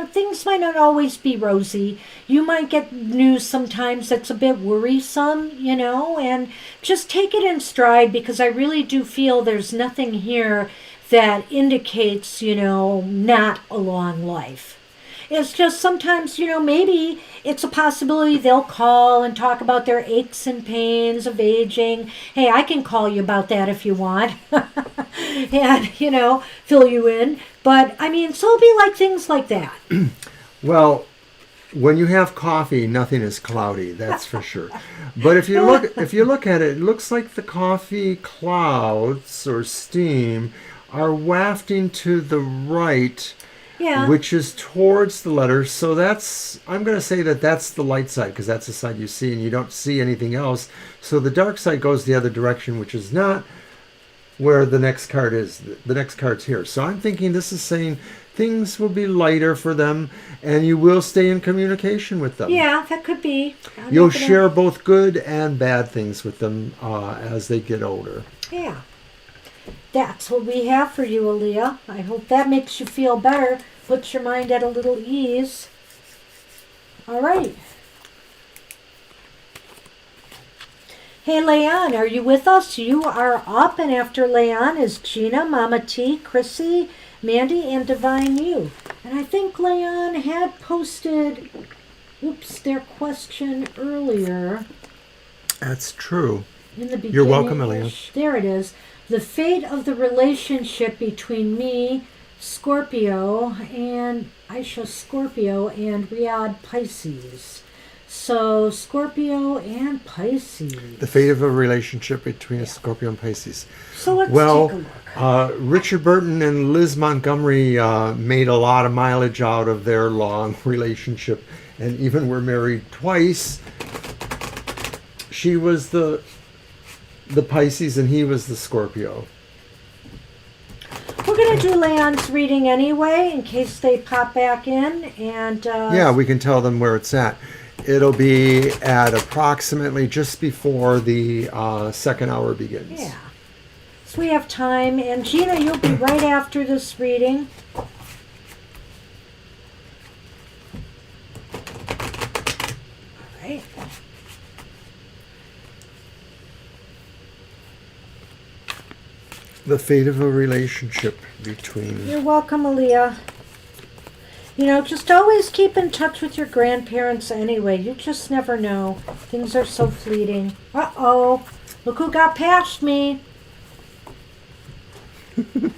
things might not always be rosy. You might get news sometimes that's a bit worrisome, you know, and just take it in stride, because I really do feel there's nothing here that indicates, you know, not a long life. It's just sometimes, you know, maybe it's a possibility they'll call and talk about their aches and pains of aging. Hey, I can call you about that if you want. And, you know, fill you in. But, I mean, so it'll be like things like that. Well, when you have coffee, nothing is cloudy, that's for sure. But if you look at it, it looks like the coffee clouds or steam are wafting to the right, which is towards the letter. So I'm going to say that's the light side, because that's the side you see, and you don't see anything else. So the dark side goes the other direction, which is not where the next card is. The next card's here. So I'm thinking this is saying things will be lighter for them, and you will stay in communication with them. Yeah, that could be. You'll share both good and bad things with them as they get older. Yeah. That's what we have for you, Aaliyah. I hope that makes you feel better, puts your mind at a little ease. All right. Hey, Leon, are you with us? You are up, and after Leon is Gina, Mama T, Chrissy, Mandy, and Divine You. And I think Leon had posted, their question earlier. That's true. In the beginning. You're welcome, Leon. There it is. The fate of the relationship between me, Scorpio, and Aisha Scorpio, and Riyadh Pisces. So, Scorpio and Pisces. The fate of a relationship between a Scorpio and Pisces. So let's take a look. Richard Burton and Liz Montgomery made a lot of mileage out of their long relationship, and even were married twice. She was the Pisces and he was the Scorpio. We're going to do Leon's reading anyway, in case they pop back in. And yeah, we can tell them where it's at. It'll be at approximately just before the second hour begins. Yeah. So we have time. And Gina, you'll be right after this reading. All right. The fate of a relationship between... You're welcome, Aaliyah. You know, just always keep in touch with your grandparents anyway. You just never know. Things are so fleeting. Uh-oh. Look who got past me. And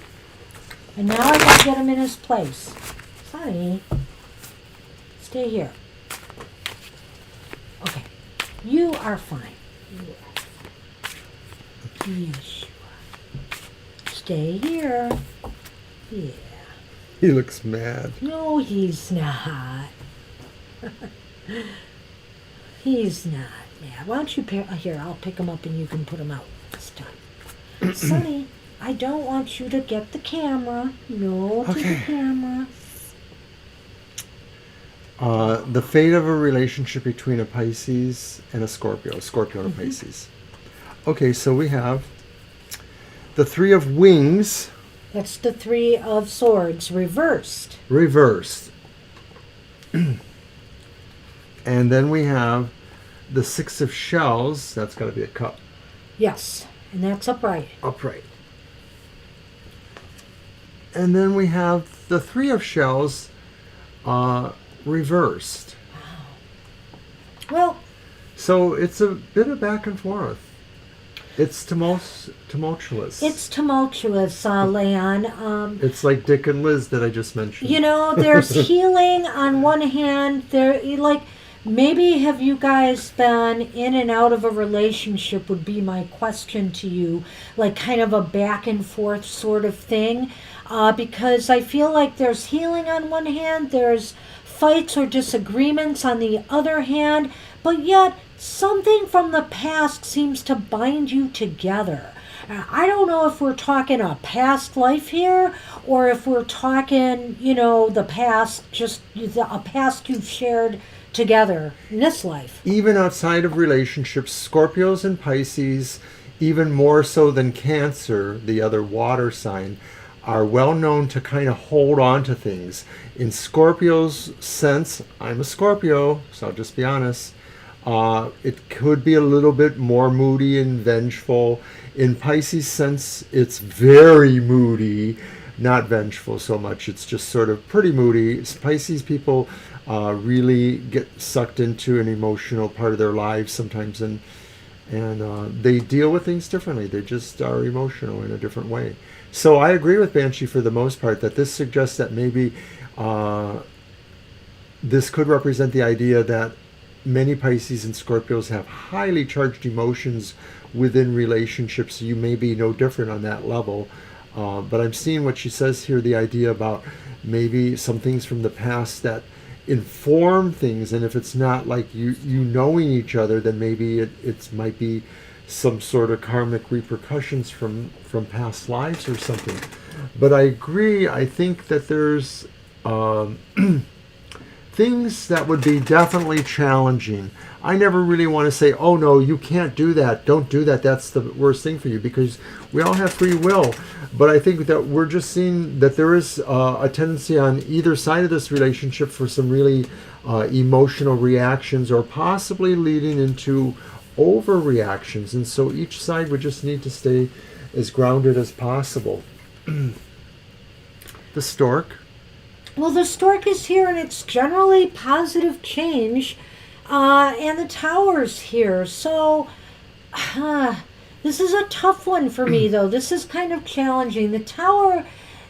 now I gotta get him in his place. Sonny, stay here. Okay. You are fine. You are fine. Yes, you are. Stay here. Yeah. He looks mad. No, he's not. He's not mad. Why don't you here, I'll pick him up and you can put him out this time. Sonny, I don't want you to get the camera. No to the camera. The fate of a relationship between a Pisces and a Scorpio. Scorpio and a Pisces. Okay, so we have the Three of Wings. That's the Three of Swords reversed. Reversed. And then we have the Six of Shells. That's got to be a cup. Yes, and that's upright. Upright. And then we have the Three of Shells reversed. Wow. Well, so it's a bit of back and forth. It's tumultuous. It's tumultuous, Leon. It's like Dick and Liz that I just mentioned. You know, there's healing on one hand. Maybe have you guys been in and out of a relationship would be my question to you. Like kind of a back and forth sort of thing. Because I feel like there's healing on one hand. There's fights or disagreements on the other hand. But yet, something from the past seems to bind you together. I don't know if we're talking a past life here, or if we're talking, the past, just a past you've shared together in this life. Even outside of relationships, Scorpios and Pisces, even more so than Cancer, the other water sign, are well known to kind of hold on to things. In Scorpio's sense, I'm a Scorpio, so I'll just be honest, it could be a little bit more moody and vengeful. In Pisces' sense, it's very moody, not vengeful so much. It's just sort of pretty moody. Pisces people really get sucked into an emotional part of their lives sometimes, and they deal with things differently. They just are emotional in a different way. So I agree with Banshee for the most part that this suggests that maybe this could represent the idea that many Pisces and Scorpios have highly charged emotions within relationships. You may be no different on that level. But I'm seeing what she says here, the idea about maybe some things from the past that inform things. And if it's not like you knowing each other, then maybe it might be some sort of karmic repercussions from past lives or something. But I agree. I think that there's things that would be definitely challenging. I never really want to say, oh no, you can't do that. Don't do that. That's the worst thing for you, because we all have free will. But I think that we're just seeing that there is a tendency on either side of this relationship for some really emotional reactions, or possibly leading into overreactions. And so each side would just need to stay as grounded as possible. The Stork. Well, the Stork is here, and it's generally positive change, and the Tower's here. So, this is a tough one for me, though. This is kind of challenging. The Tower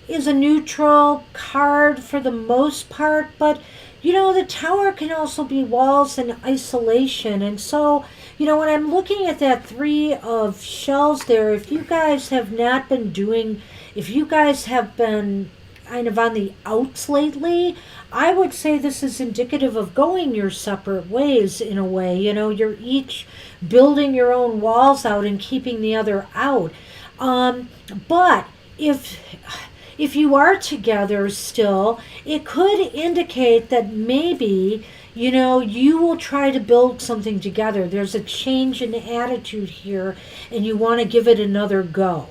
is a neutral card for the most part, but, the Tower can also be walls and isolation. And so, when I'm looking at that Three of Shells there, if you guys have not been if you guys have been kind of on the outs lately, I would say this is indicative of going your separate ways in a way. You're each building your own walls out and keeping the other out. But if you are together still, it could indicate that maybe, you will try to build something together. There's a change in attitude here, and you want to give it another go.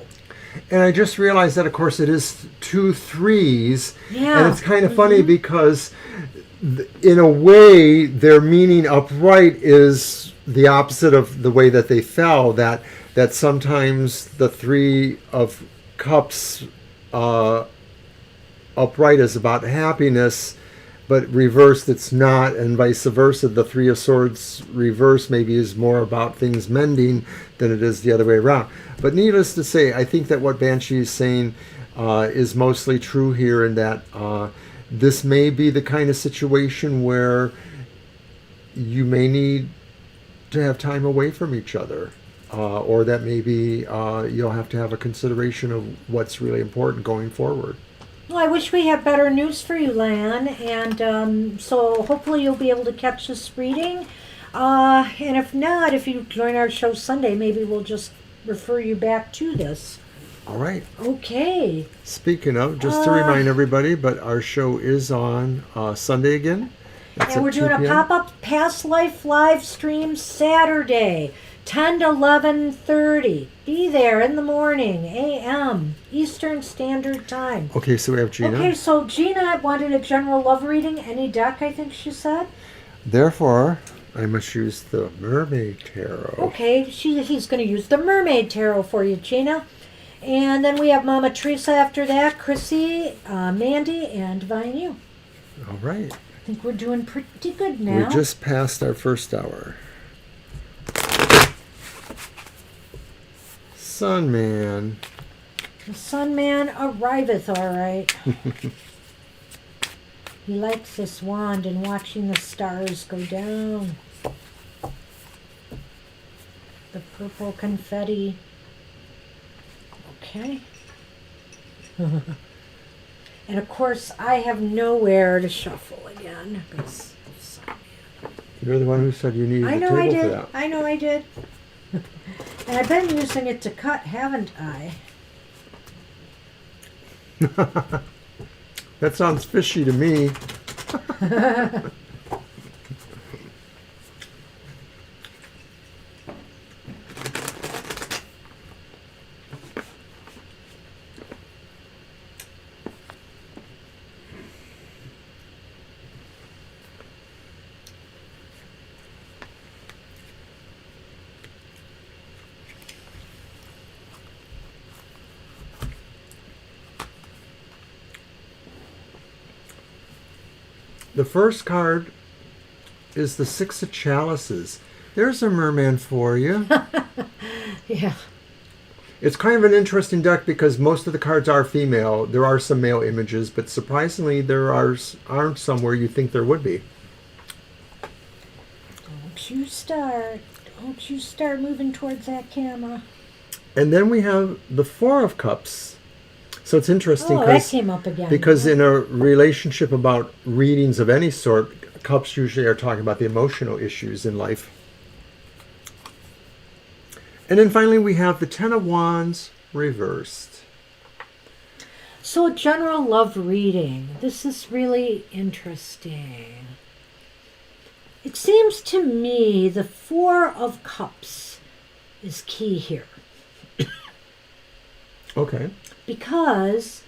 And I just realized that, of course, it is 2 threes. Yeah. And it's kind of funny because, in a way, their meaning upright is the opposite of the way that they fell. That sometimes the Three of Cups upright is about happiness, but reversed it's not, and vice versa. The Three of Swords reverse maybe is more about things mending than it is the other way around. But needless to say, I think that what Banshee is saying is mostly true here, in that this may be the kind of situation where you may need to have time away from each other. Or that maybe you'll have to have a consideration of what's really important going forward. Well, I wish we had better news for you, Lan, and so hopefully you'll be able to catch this reading. And if not, if you join our show Sunday, maybe we'll just refer you back to this. All right. Okay. Speaking of, just to remind everybody, but our show is on Sunday again. And we're doing a pop-up Past Life live stream Saturday, 10 to 11:30. Be there in the morning, a.m., Eastern Standard Time. Okay, so we have Gina. Okay, so Gina wanted a general love reading, any deck, I think she said. Therefore, I must use the Mermaid Tarot. Okay, he's going to use the Mermaid Tarot for you, Gina. And then we have Mama Teresa after that, Chrissy, Mandy, and Divine You. All right. I think we're doing pretty good now. We just passed our first hour. Sun Man. The Sun Man arriveth, all right. He likes this wand and watching the stars go down. The purple confetti. Okay. And of course, I have nowhere to shuffle again. You're the one who said you needed a table for that. I know I did. And I've been using it to cut, haven't I? That sounds fishy to me. The first card is the Six of Chalices. There's a merman for you. Yeah. It's kind of an interesting deck because most of the cards are female. There are some male images, but surprisingly there aren't some where you think there would be. Don't you start moving towards that camera. And then we have the Four of Cups. So it's interesting that came up again. Because in a relationship about readings of any sort, cups usually are talking about the emotional issues in life. And then finally we have the Ten of Wands reversed. So general love reading. This is really interesting. It seems to me the Four of Cups is key here. Okay. Because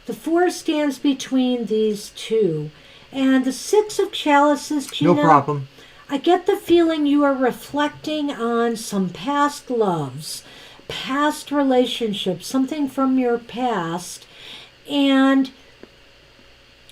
the four stands between these two. And the Six of Chalices, Gina, no problem. I get the feeling you are reflecting on some past loves, past relationships, something from your past, and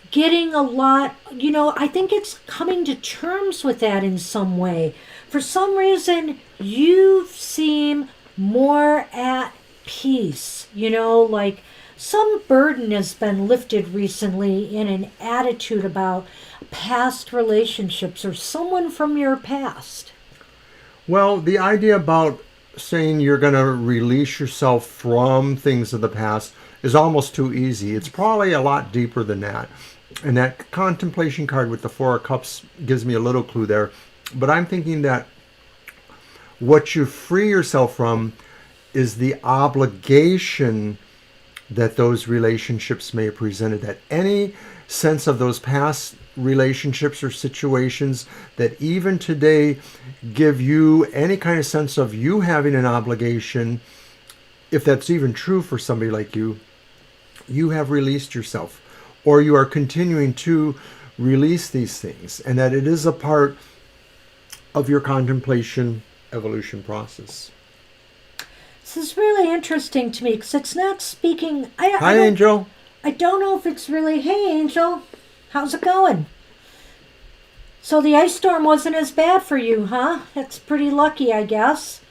getting a lot, I think it's coming to terms with that in some way. For some reason, you seem more at peace, like some burden has been lifted recently in an attitude about past relationships or someone from your past. Well, the idea about saying you're going to release yourself from things of the past is almost too easy. It's probably a lot deeper than that. And that contemplation card with the Four of Cups gives me a little clue there. But I'm thinking that what you free yourself from is the obligation that those relationships may have presented, that any sense of those past relationships or situations that even today give you any kind of sense of you having an obligation, if that's even true for somebody like you, you have released yourself, or you are continuing to release these things, and that it is a part of your contemplation evolution process. This is really interesting to me because it's not speaking. Hi, Angel. I don't know if it's really, hey, Angel, how's it going? So the ice storm wasn't as bad for you, huh? That's pretty lucky, I guess.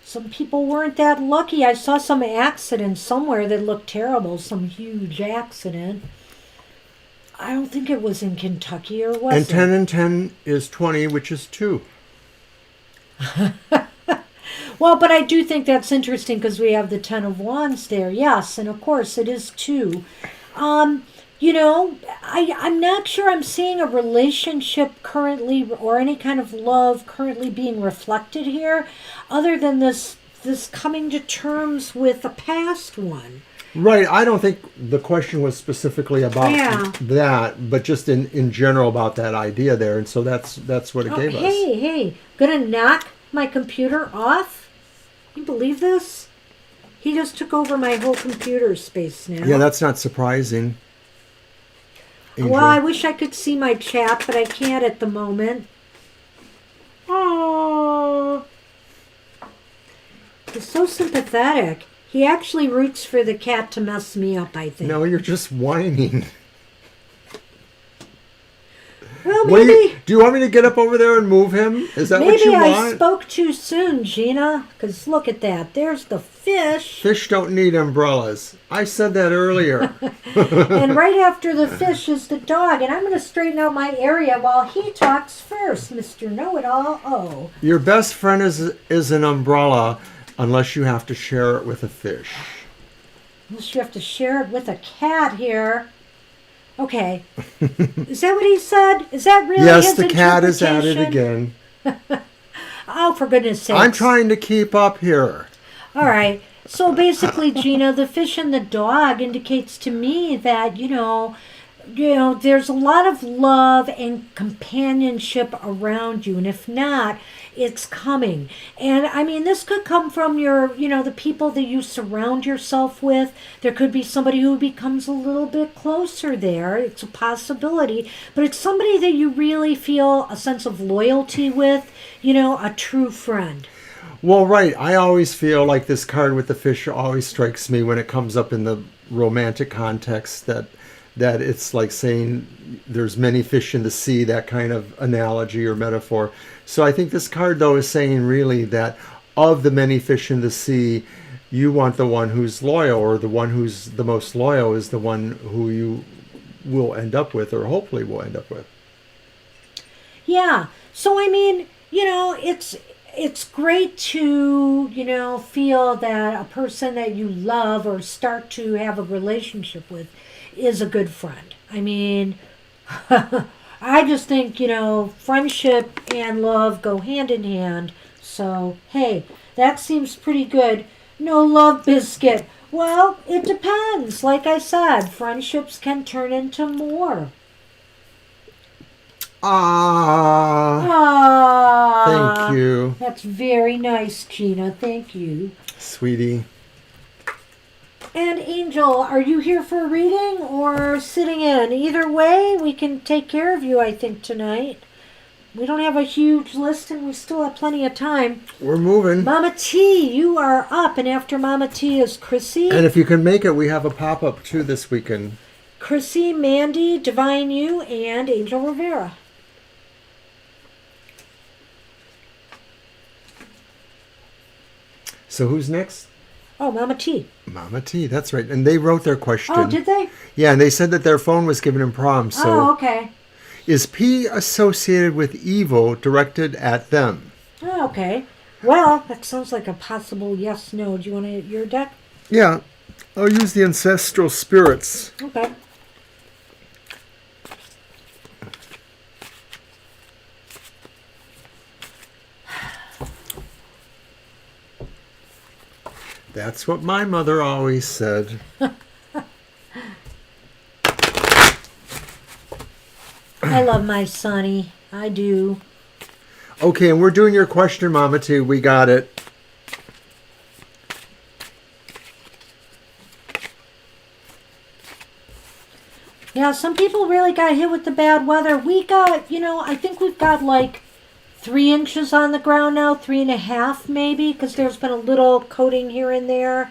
Some people weren't that lucky. I saw some accident somewhere that looked terrible, some huge accident. I don't think it was in Kentucky, or was it? And 10 and 10 is 20, which is 2. Well, but I do think that's interesting because we have the Ten of Wands there. Yes, and of course it is 2. You know, I'm not sure I'm seeing a relationship currently or any kind of love currently being reflected here other than this coming to terms with a past one. Right. I don't think the question was specifically about that, but just in general about that idea there. And so that's what it gave us. Hey, gonna knock my computer off? You believe this? He just took over my whole computer space now. Yeah, that's not surprising. Angel. Well, I wish I could see my chat, but I can't at the moment. Oh, he's so sympathetic. He actually roots for the cat to mess me up, I think. No, you're just whining. Well, maybe. Do you want me to get up over there and move him? Is that what you want? Maybe I spoke too soon, Gina. Because look at that. There's the fish. Fish don't need umbrellas. I said that earlier. And right after the fish is the dog. And I'm going to straighten out my area while he talks first, Mr. Know-It-All. Oh. Your best friend is an umbrella unless you have to share it with a fish. Unless you have to share it with a cat here. Okay. Is that what he said? Is that really yes, his the cat is at it again. Oh, for goodness sakes. I'm trying to keep up here. All right. So basically, Gina, the fish and the dog indicates to me that, you know, there's a lot of love and companionship around you. And if not, it's coming. And I mean, this could come from your, the people that you surround yourself with. There could be somebody who becomes a little bit closer there. It's a possibility. But it's somebody that you really feel a sense of loyalty with, a true friend. Well, right. I always feel like this card with the fish always strikes me when it comes up in the romantic context that it's like saying there's many fish in the sea, that kind of analogy or metaphor. So I think this card, though, is saying really that of the many fish in the sea, you want the one who's loyal, or the one who's the most loyal is the one who you will end up with, or hopefully will end up with. Yeah. So, I mean, it's great to, feel that a person that you love or start to have a relationship with is a good friend. I mean, I just think, friendship and love go hand in hand. So, hey, that seems pretty good. No love biscuit. Well, it depends. Like I said, friendships can turn into more. Thank you. That's very nice, Gina. Thank you. Sweetie. And Angel, are you here for a reading or sitting in? Either way, we can take care of you, I think, tonight. We don't have a huge list and we still have plenty of time. We're moving. Mama T, you are up. And after Mama T is Chrissy. And if you can make it, we have a pop-up too this weekend. Chrissy, Mandy, Divine You, and Angel Rivera. So who's next? Oh, Mama T. Mama T, that's right. And they wrote their question. Oh, did they? Yeah, and they said that their phone was giving them problems. So oh, okay. Is P associated with evil directed at them? Oh, okay. Well, that sounds like a possible yes, no. Do you want to hit your deck? Yeah. I'll use the ancestral spirits. Okay. That's what my mother always said. I love my Sonny. I do. Okay, and we're doing your question, Mama, too. We got it. Yeah, some people really got hit with the bad weather. We got, I think we've got like 3 inches on the ground now, 3.5 maybe, because there's been a little coating here and there.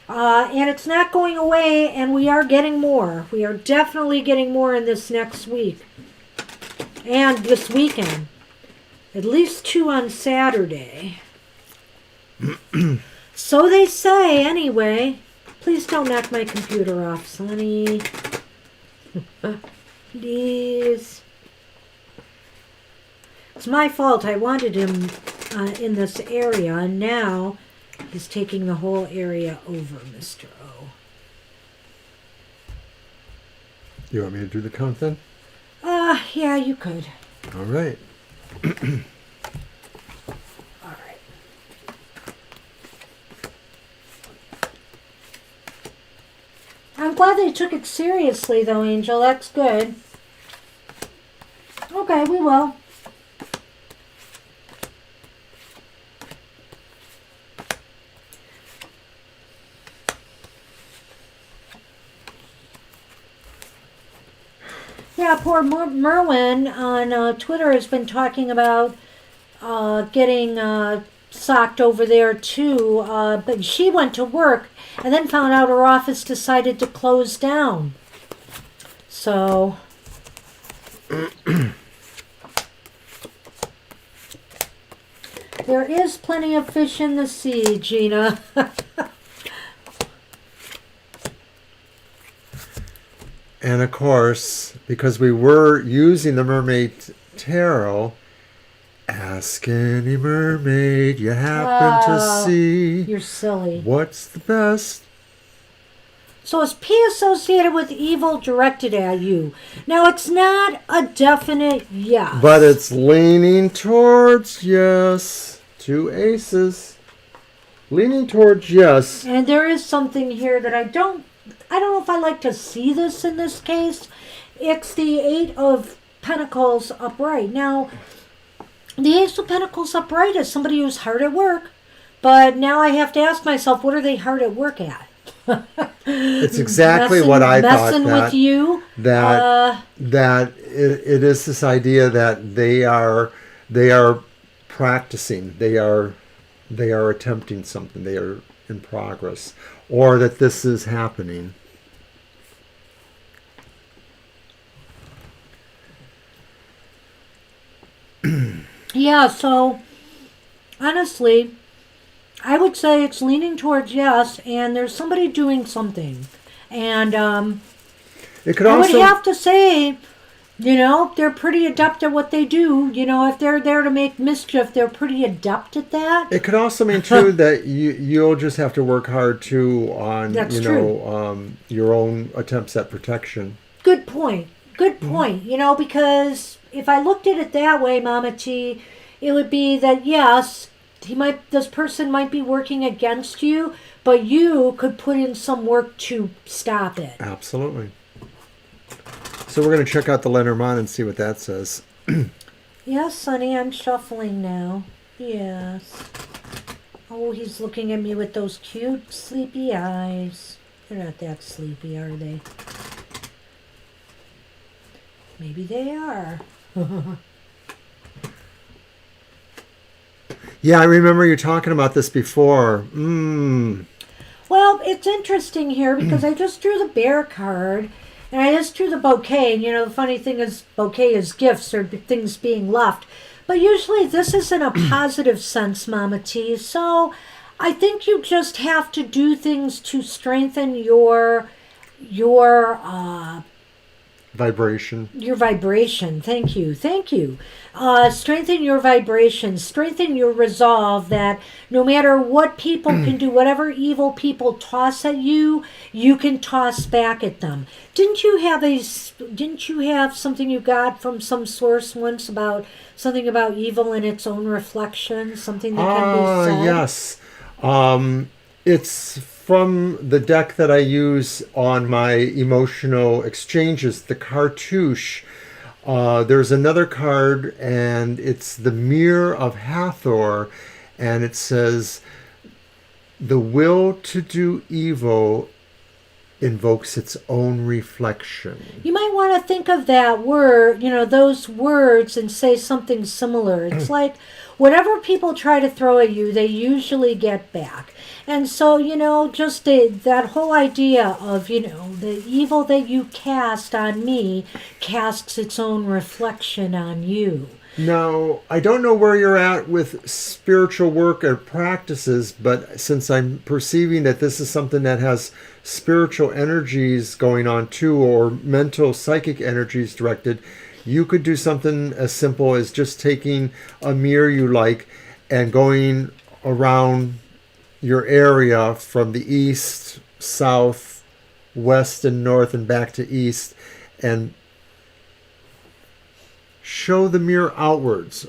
And it's not going away, and we are getting more. We are definitely getting more in this next week. And this weekend. At least 2 on Saturday. So they say, anyway. Please don't knock my computer off, Sonny. Please. It's my fault. I wanted him in this area, and now he's taking the whole area over, Mr. O. You want me to do the count then? Yeah, you could. All right. All right. I'm glad they took it seriously, though, Angel. That's good. Okay, we will. Yeah, poor Merwin on Twitter has been talking about getting socked over there too, but she went to work and then found out her office decided to close down. So there is plenty of fish in the sea, Gina. And of course, because we were using the Mermaid Tarot, ask any mermaid you happen to see. You're silly. What's the best? So is P associated with evil directed at you? Now, it's not a definite yes. But it's leaning towards yes. 2 aces. Leaning towards yes. And there is something here that I don't know if I like to see this in this case. It's the 8 of Pentacles upright. Now, the Ace of Pentacles upright is somebody who's hard at work. But now I have to ask myself, what are they hard at work at? It's exactly what I thought. Messing with you. That it is this idea that they are practicing. They are attempting something. They are in progress, or that this is happening. Yeah, so honestly, I would say it's leaning towards yes, and there's somebody doing something. And it could I also, would have to say, they're pretty adept at what they do. If they're there to make mischief, they're pretty adept at that. It could also mean, too, that you'll just have to work hard, too, on, your own attempts at protection. Good point. Good point. Because if I looked at it that way, Mama T, it would be that, yes, this person might be working against you, but you could put in some work to stop it. Absolutely. So we're going to check out the Lenormand and see what that says. Yes, Sonny, I'm shuffling now. Yes. Oh, he's looking at me with those cute, sleepy eyes. They're not that sleepy, are they? Maybe they are. Yeah, I remember you talking about this before. Well, it's interesting here because I just drew the Bear card and I just drew the bouquet. And, the funny thing is bouquet is gifts or things being left. But usually this is in a positive sense, Mama T. So I think you just have to do things to strengthen your vibration. Your vibration. Thank you. Strengthen your vibration. Strengthen your resolve that no matter what people can do, whatever evil people toss at you, you can toss back at them. Didn't you have something you got from some source once about something about evil in its own reflection? Something that can be said? Yes. It's from the deck that I use on my emotional exchanges, the Cartouche. There's another card, and it's the Mirror of Hathor, and it says, the will to do evil invokes its own reflection. You might want to think of that word, those words, and say something similar. It's like whatever people try to throw at you, they usually get back. And so, just that whole idea of, the evil that you cast on me casts its own reflection on you. Now, I don't know where you're at with spiritual work or practices, but since I'm perceiving that this is something that has spiritual energies going on too, or mental psychic energies directed, you could do something as simple as just taking a mirror you like and going around your area from the east, south, west, and north, and back to east, and show the mirror outwards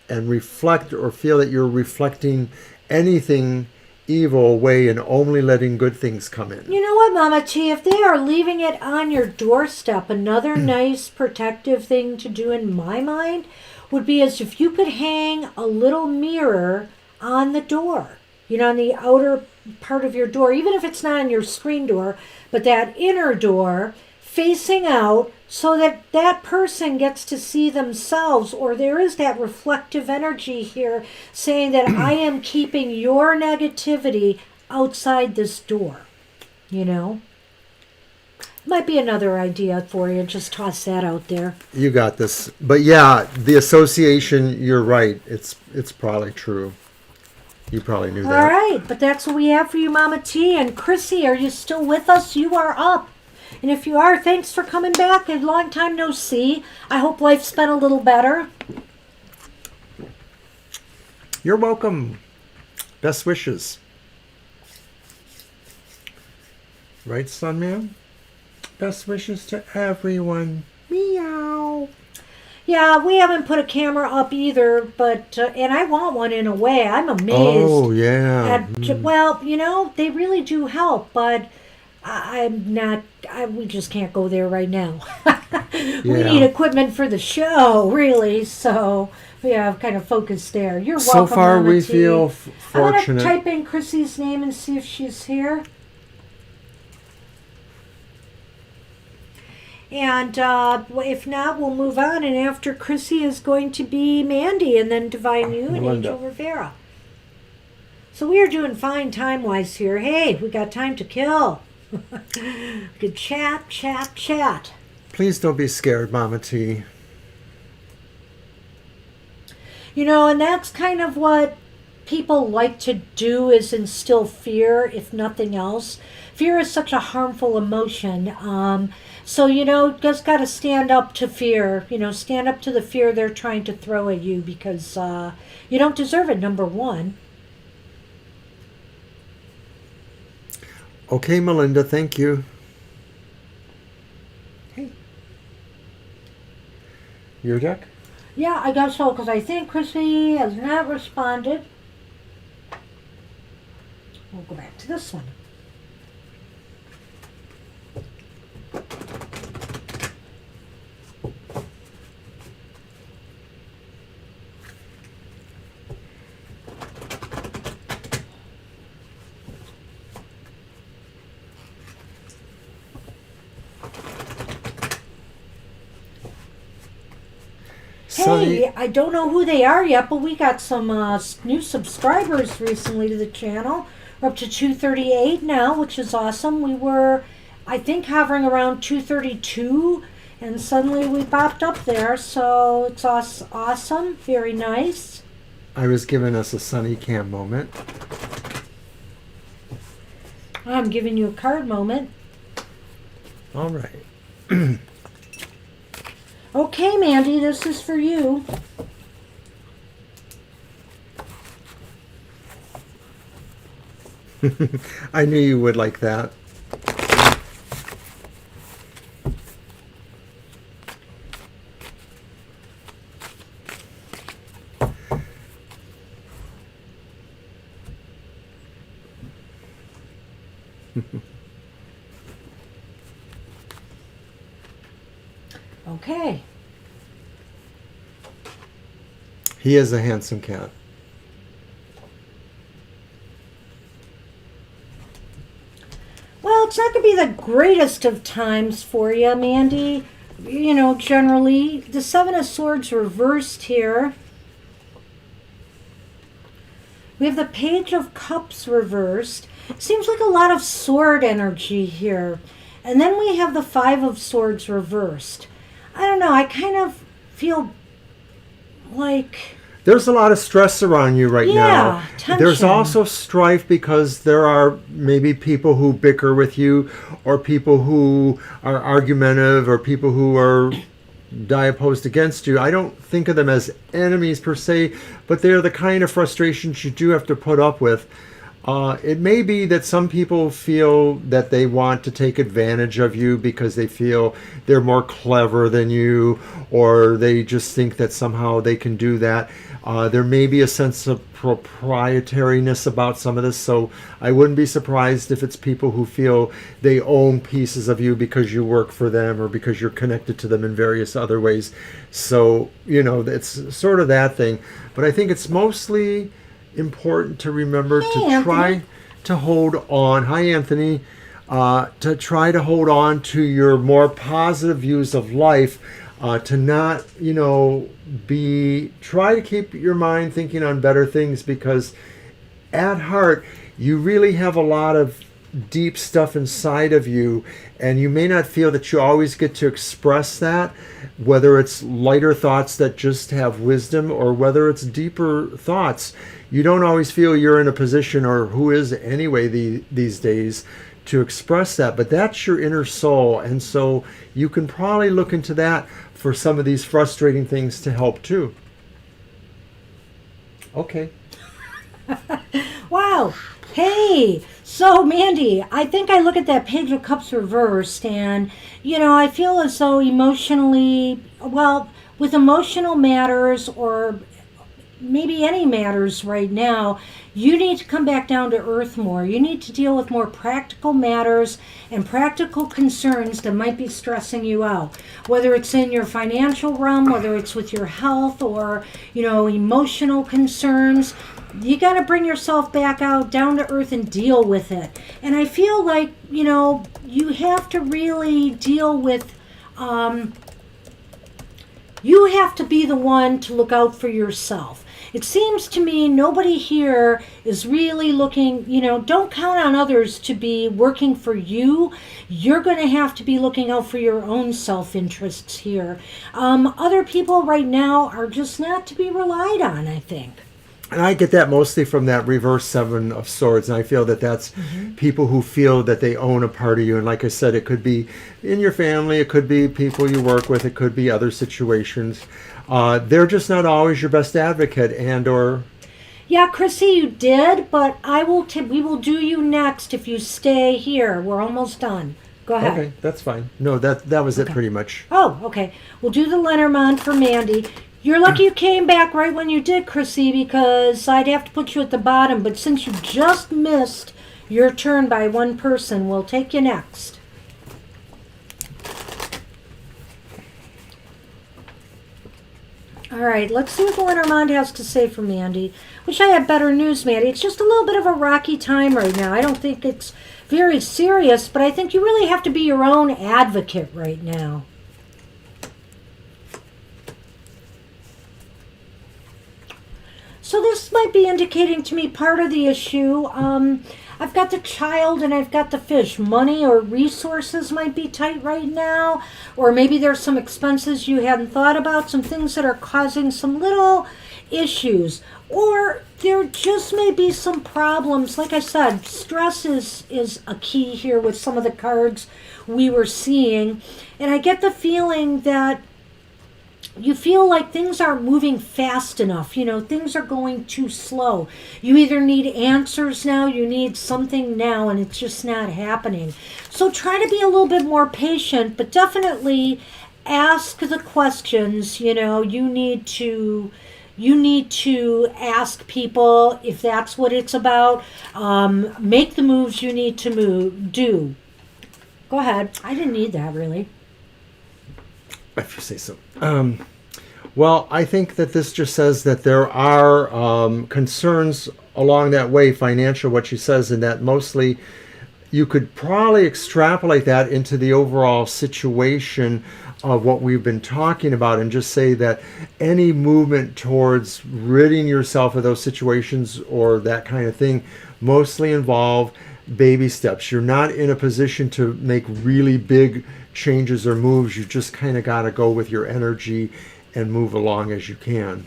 and reflect or feel that you're reflecting anything evil away and only letting good things come in. You know what, Mama T? If they are leaving it on your doorstep, another nice protective thing to do in my mind would be as if you could hang a little mirror on the door, on the outer part of your door, even if it's not on your screen door, but that inner door facing out, so that that person gets to see themselves, or there is that reflective energy here saying that I am keeping your negativity outside this door. Might be another idea for you. Just toss that out there. You got this. But yeah, the association, you're right. It's probably true. You probably knew that. All right, but that's what we have for you, Mama T. And Chrissy, are you still with us? You are up. And if you are, thanks for coming back. A long time no see. I hope life's been a little better. You're welcome. Best wishes. Right, son, man? Best wishes to everyone. Meow. Yeah, we haven't put a camera up either, but and I want one in a way. I'm amazed. Oh, yeah. Well, they really do help, but I'm not. We just can't go there right now. We need equipment for the show, really. So I've kind of focused there. You're welcome. So far, Mama we T. feel fortunate. I'm gonna type in Chrissy's name and see if she's here. And if not, we'll move on. And after Chrissy is going to be Mandy, and then Divine You and Angel Rivera. So we are doing fine time-wise here. Hey, we got time to kill. Good chat. Please don't be scared, Mama T. And that's kind of what people like to do, is instill fear, if nothing else. Fear is such a harmful emotion. So, just got to stand up to fear. Stand up to the fear they're trying to throw at you, because you don't deserve it, number one. Okay, Melinda, thank you. Hey. Your deck? Yeah, I guess so, because I think Chrissy has not responded. We'll go back to this one. Hey, I don't know who they are yet, but we got some new subscribers recently to the channel. We're up to 238 now, which is awesome. We were, I think, hovering around 232, and suddenly we popped up there, so it's awesome. Very nice. I was giving us a sunny cam moment. I'm giving you a card moment. All right. Okay, Mandy, this is for you. I knew you would like that. Okay. He is a handsome cat. Well, it's not going to be the greatest of times for you, Mandy. You know, generally. The Seven of Swords reversed here. We have the Page of Cups reversed. Seems like a lot of sword energy here. And then we have the Five of Swords reversed. I don't know. I kind of feel like... There's a lot of stress around you right now. Tension. There's also strife because there are maybe people who bicker with you, or people who are argumentative, or people who are opposed against you. I don't think of them as enemies per se, but they're the kind of frustrations you do have to put up with. It may be that some people feel that they want to take advantage of you because they feel they're more clever than you, or they just think that somehow they can do that. There may be a sense of proprietariness about some of this, so I wouldn't be surprised if it's people who feel they own pieces of you because you work for them or because you're connected to them in various other ways. So, you know, it's sort of that thing. But I think it's mostly important to remember try to hold on. Hi, Anthony. To try to hold on to your more positive views of life. To not, you know, try to keep your mind thinking on better things, because at heart, you really have a lot of deep stuff inside of you, and you may not feel that you always get to express that, whether it's lighter thoughts that just have wisdom or whether it's deeper thoughts. You don't always feel you're in a position, or who is anyway these days, to express that, but that's your inner soul, and so you can probably look into that for some of these frustrating things to help too. Okay. Wow. Hey, so Mandy, I think I look at that Page of Cups reversed, and, you know, I feel as though emotionally, well, with emotional matters, or maybe any matters right now, you need to come back down to earth more. You need to deal with more practical matters and practical concerns that might be stressing you out. Whether it's in your financial realm, whether it's with your health, or, you know, emotional concerns. You got to bring yourself back out, down to earth, and deal with it. And I feel like, you know, you have to really deal with... you have to be the one to look out for yourself. It seems to me nobody here is really looking, you know, don't count on others to be working for you. You're going to have to be looking out for your own self-interests here. Other people right now are just not to be relied on, I think. And I get that mostly from that reverse Seven of Swords, and I feel that that's people who feel that they own a part of you. And like I said, it could be in your family, it could be people you work with, it could be other situations. They're just not always your best advocate, and or... Yeah, Chrissy, you did, but we will do you next if you stay here. We're almost done. Go ahead. Okay, that's fine. No, that was it pretty much. Oh, okay. We'll do the Lenormand for Mandy. You're lucky you came back right when you did, Chrissy, because I'd have to put you at the bottom. But since you just missed your turn by one person, we'll take you next. All right, let's see what the Lenormand has to say for Mandy. Wish I had better news, Mandy. It's just a little bit of a rocky time right now. I don't think it's very serious, but I think you really have to be your own advocate right now. So this might be indicating to me part of the issue. I've got the Child and I've got the Fish. Money or resources might be tight right now. Or maybe there's some expenses you hadn't thought about. Some things that are causing some little issues. Or there just may be some problems. Like I said, stress is a key here with some of the cards we were seeing. And I get the feeling that you feel like things aren't moving fast enough. You know, things are going too slow. You either need answers now, you need something now, and it's just not happening. So try to be a little bit more patient, but definitely ask the questions. You know, you need to ask people if that's what it's about. Make the moves you need to do. Go ahead. I didn't need that, really. If you say so. Well, I think that this just says that there are concerns along that way, financial, what she says, and that mostly you could probably extrapolate that into the overall situation of what we've been talking about and just say that any movement towards ridding yourself of those situations or that kind of thing mostly involve baby steps. You're not in a position to make really big changes or moves. You just kind of got to go with your energy and move along as you can.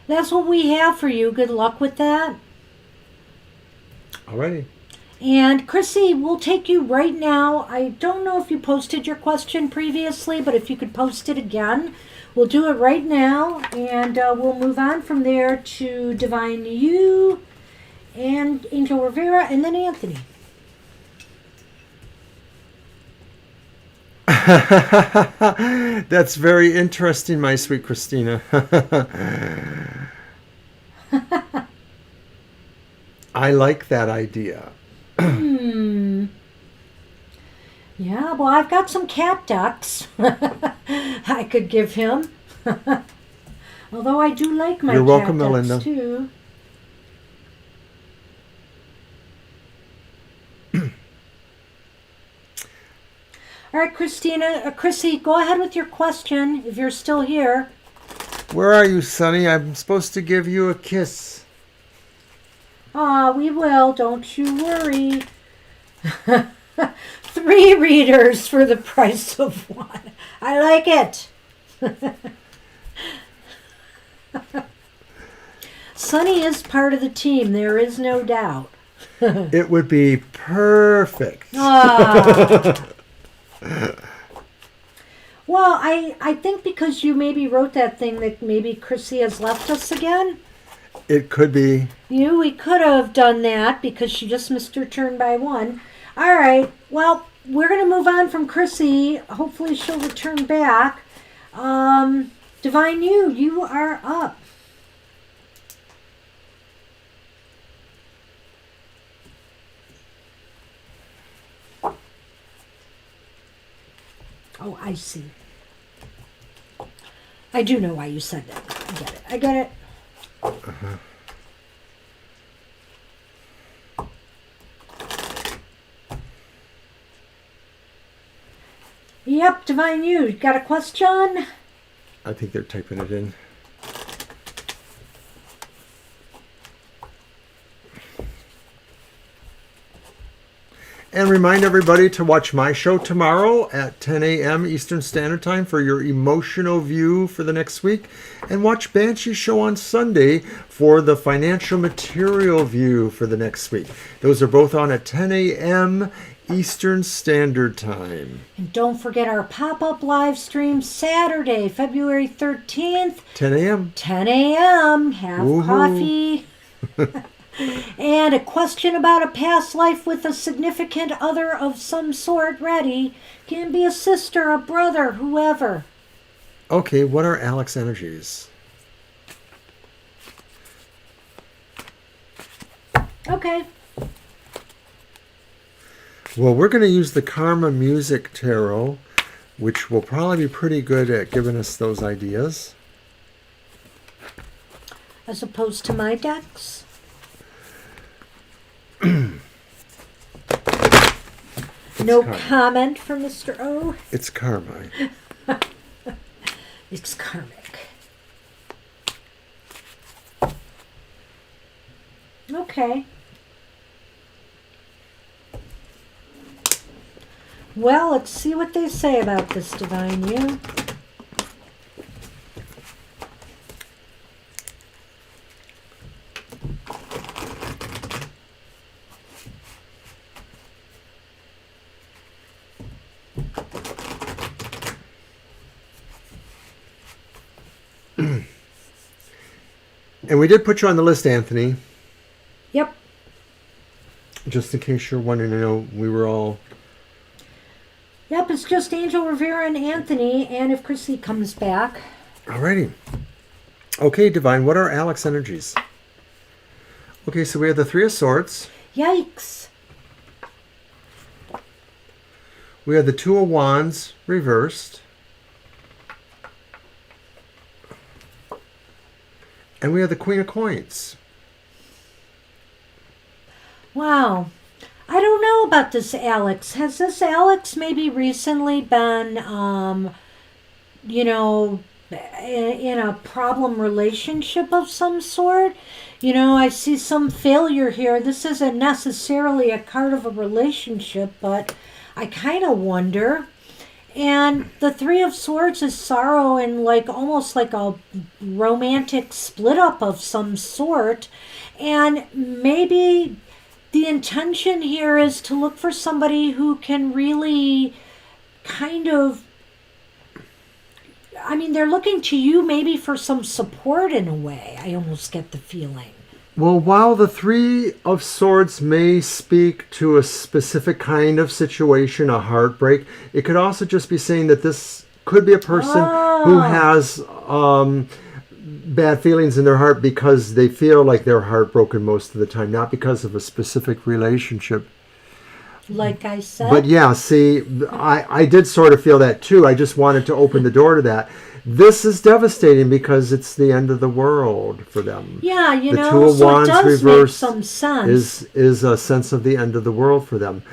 That's what we have for you. Good luck with that. Alrighty. And Chrissy, we'll take you right now. I don't know if you posted your question previously, but if you could post it again, we'll do it right now. And we'll move on from there to Divine You and Angel Rivera and then Anthony. That's very interesting, my sweet Christina. I like that idea. Yeah, well, I've got some cat ducks I could give him. Although I do like my You're cat welcome, ducks Melinda. too. All right, Chrissy, go ahead with your question if you're still here. Where are you, Sonny? I'm supposed to give you a kiss. We will. Don't you worry. 3 readers for the price of 1. I like it. Sonny is part of the team. There is no doubt. It would be perfect. Well, I think because you maybe wrote that thing that maybe Chrissy has left us again. It could be. We could have done that because she just missed her turn by 1. All right. Well, we're going to move on from Chrissy. Hopefully she'll return back. Divine you are up. Oh, I see. I do know why you said that. I get it. Uh-huh. Yep, Divine you got a question? I think they're typing it in. And remind everybody to watch my show tomorrow at 10 a.m. Eastern Standard Time for your emotional view for the next week. And watch Banshee's show on Sunday for the financial material view for the next week. Those are both on at 10 a.m. Eastern Standard Time. And don't forget our pop-up live stream Saturday, February 13th. 10 a.m. 10 a.m. Have Woohoo. coffee. And a question about a past life with a significant other of some sort ready. Can be a sister, a brother, whoever. Okay, what are Alex energies? Okay. Well, we're going to use the Karma Music Tarot, which will probably be pretty good at giving us those ideas. As opposed to my decks. No karma. comment from Mr. O. It's karma. It's karmic. Okay. Well, let's see what they say about this, Divine You. And we did put you on the list, Anthony. Yep. Just in case you're wondering, I know we were all... Yep, it's just Angel Rivera and Anthony, and if Chrissy comes back. Alrighty. Okay, Divine, what are Alex energies? Okay, so we have the Three of Swords. Yikes. We have the Two of Wands reversed. And we have the Queen of Coins. Wow. I don't know about this Alex. Has this Alex maybe recently been, you know, in a problem relationship of some sort? I see some failure here. This isn't necessarily a card of a relationship, but I kind of wonder. And the Three of Swords is sorrow and like almost like a romantic split up of some sort. And maybe the intention here is to look for somebody who can really kind of, I mean, they're looking to you maybe for some support in a way. I almost get the feeling. Well, while the Three of Swords may speak to a specific kind of situation, a heartbreak, it could also just be saying that this could be a person who has bad feelings in their heart because they feel like they're heartbroken most of the time, not because of a specific relationship. Like I said. But yeah, see, I did sort of feel that too. I just wanted to open the door to that. This is devastating because it's the end of the world for them. Yeah, the Two of so Wands it does reversed make some sense. is a sense of the end of the world for them.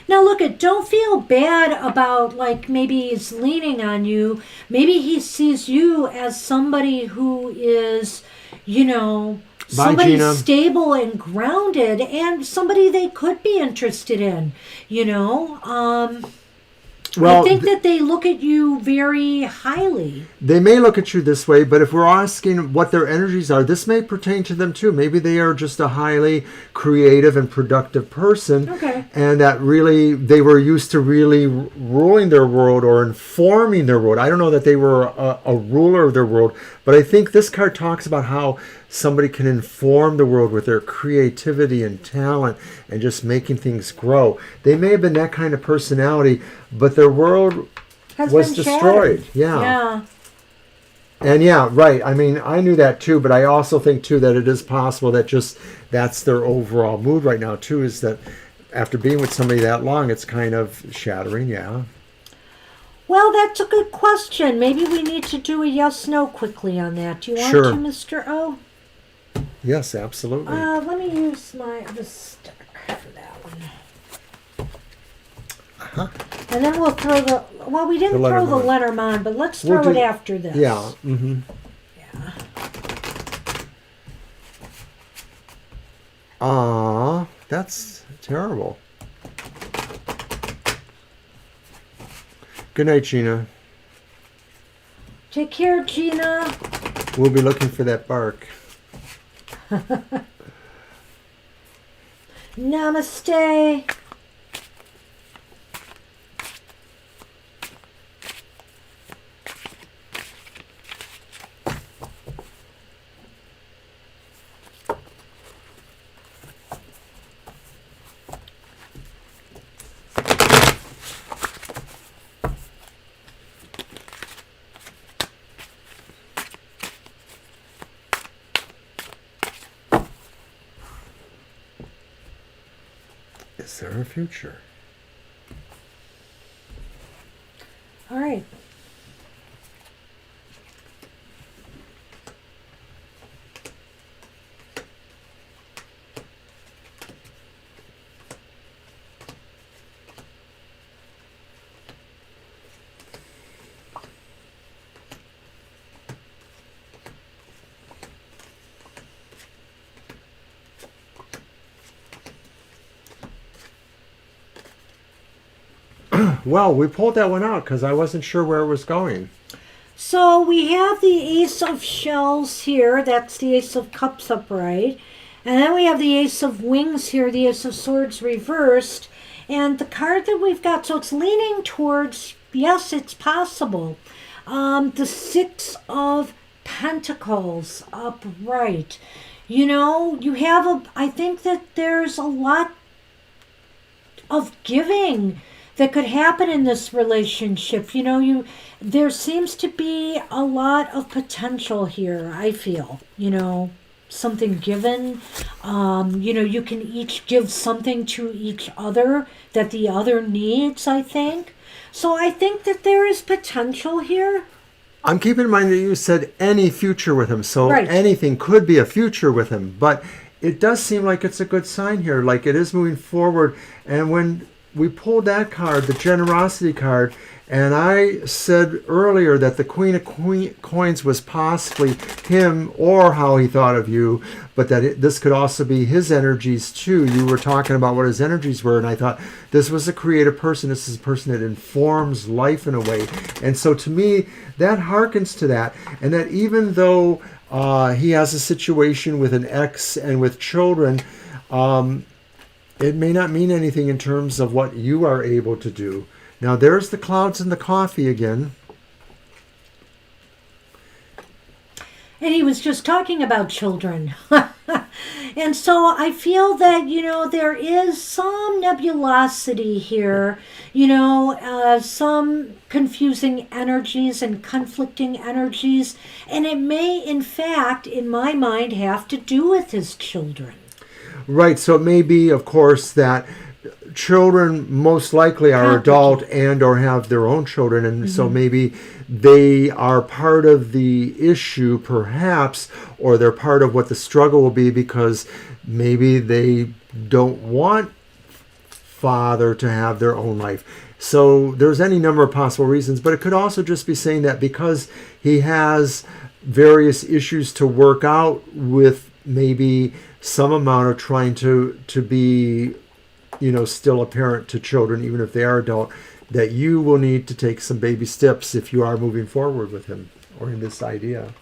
Now look, don't feel bad about like maybe he's leaning on you. Maybe he sees you as somebody who is, somebody stable and grounded and somebody they could be interested in, Well, I think that they look at you very highly. They may look at you this way, but if we're asking what their energies are, this may pertain to them too. Maybe they are just a highly creative and productive person. Okay. And that really, they were used to really ruling their world or informing their world. I don't know that they were a ruler of their world, but I think this card talks about how somebody can inform the world with their creativity and talent and just making things grow. They may have been that kind of personality, but their world was destroyed. Yeah. And yeah, right. I mean, I knew that too, but I also think too that it is possible that just that's their overall mood right now too, is that after being with somebody that long, it's kind of shattering. Yeah. Well, that's a good question. Maybe we need to do a yes/no quickly on that. Do you want Sure. to, Mr. O? Yes, absolutely. Let me use the stick for that one. Uh-huh. And then we'll throw we didn't throw the Lenormand, but let's throw it after this. Yeah. Mm-hmm. Yeah. That's terrible. Good night, Gina. Take care, Gina. We'll be looking for that bark. Namaste. Is there a future? All right. Well, we pulled that one out because I wasn't sure where it was going. So we have the Ace of Shells here. That's the Ace of Cups upright. And then we have the Ace of Wings here, the Ace of Swords reversed. And the card that we've got, so it's leaning towards, yes, it's possible. The Six of Pentacles upright. You have I think that there's a lot of giving that could happen in this relationship. There seems to be a lot of potential here, I feel, something given. You can each give something to each other that the other needs, I think. So I think that there is potential here. I'm keeping in mind that you said any future with him, so right. Anything could be a future with him. But it does seem like it's a good sign here, like it is moving forward. And when we pulled that card, the generosity card, and I said earlier that the Queen of Coins was possibly him or how he thought of you, but that this could also be his energies too. You were talking about what his energies were, and I thought this was a creative person. This is a person that informs life in a way. And so to me, that harkens to that. And that even though he has a situation with an ex and with children, it may not mean anything in terms of what you are able to do. Now, there's the clouds and the coffee again. And he was just talking about children. And so I feel that, there is some nebulosity here, some confusing energies and conflicting energies. And it may, in fact, in my mind, have to do with his children. Right. So it may be, of course, that children most likely are adult and or have their own children, and so maybe they are part of the issue perhaps, or they're part of what the struggle will be, because maybe they don't want father to have their own life. So there's any number of possible reasons, but it could also just be saying that because he has various issues to work out with, maybe some amount of trying to be still a parent to children, even if they are adult, that you will need to take some baby steps if you are moving forward with him or in this idea.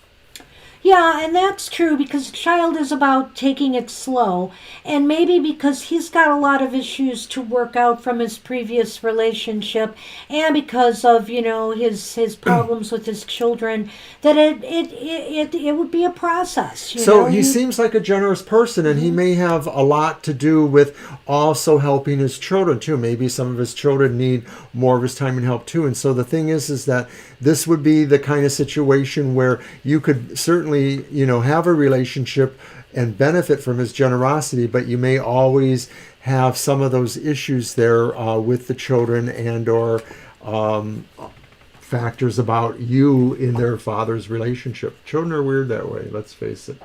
Yeah, and that's true, because a child is about taking it slow. And maybe because he's got a lot of issues to work out from his previous relationship, and because of, his problems with his children, that it would be a process. So he seems like a generous person, and he may have a lot to do with also helping his children too. Maybe some of his children need more of his time and help too. And so the thing is that this would be the kind of situation where you could certainly, have a relationship and benefit from his generosity, but you may always have some of those issues there with the children and or factors about you in their father's relationship. Children are weird that way, let's face it.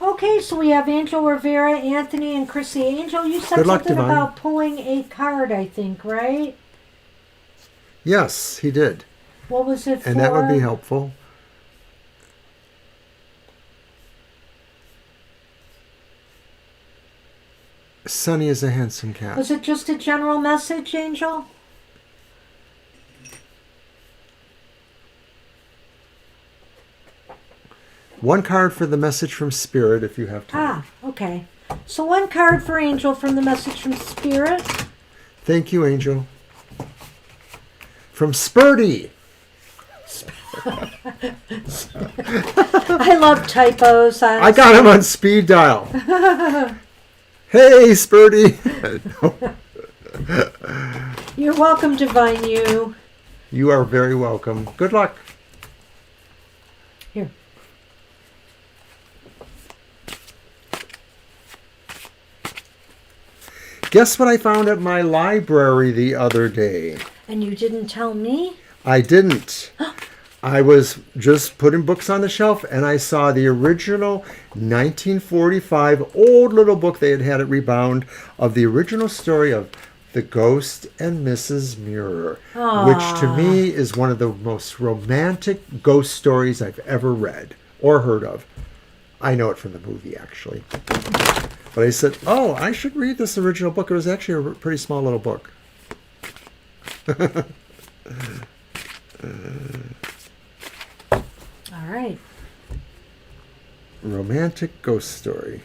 Okay, so we have Angel Rivera, Anthony, and Chrissy. Angel, you said something about pulling a card, I think, right? Yes, he did. What was it for? And that would be helpful. Sonny is a handsome cat. Was it just a general message, Angel? One card for the message from Spirit, if you have time. Okay. So one card for Angel from the message from Spirit. Thank you, Angel. From Spurdy. I love typos. I got him on speed dial. Hey, Spurdy. You're welcome, Divine You. You are very welcome. Good luck. Here. Guess what I found at my library the other day? And you didn't tell me? I didn't. I was just putting books on the shelf, and I saw the original 1945 old little book. They had it rebound of the original story of The Ghost and Mrs. Muir, which to me is one of the most romantic ghost stories I've ever read or heard of. I know it from the movie, actually. But I said, I should read this original book. It was actually a pretty small little book. All right. Romantic ghost story.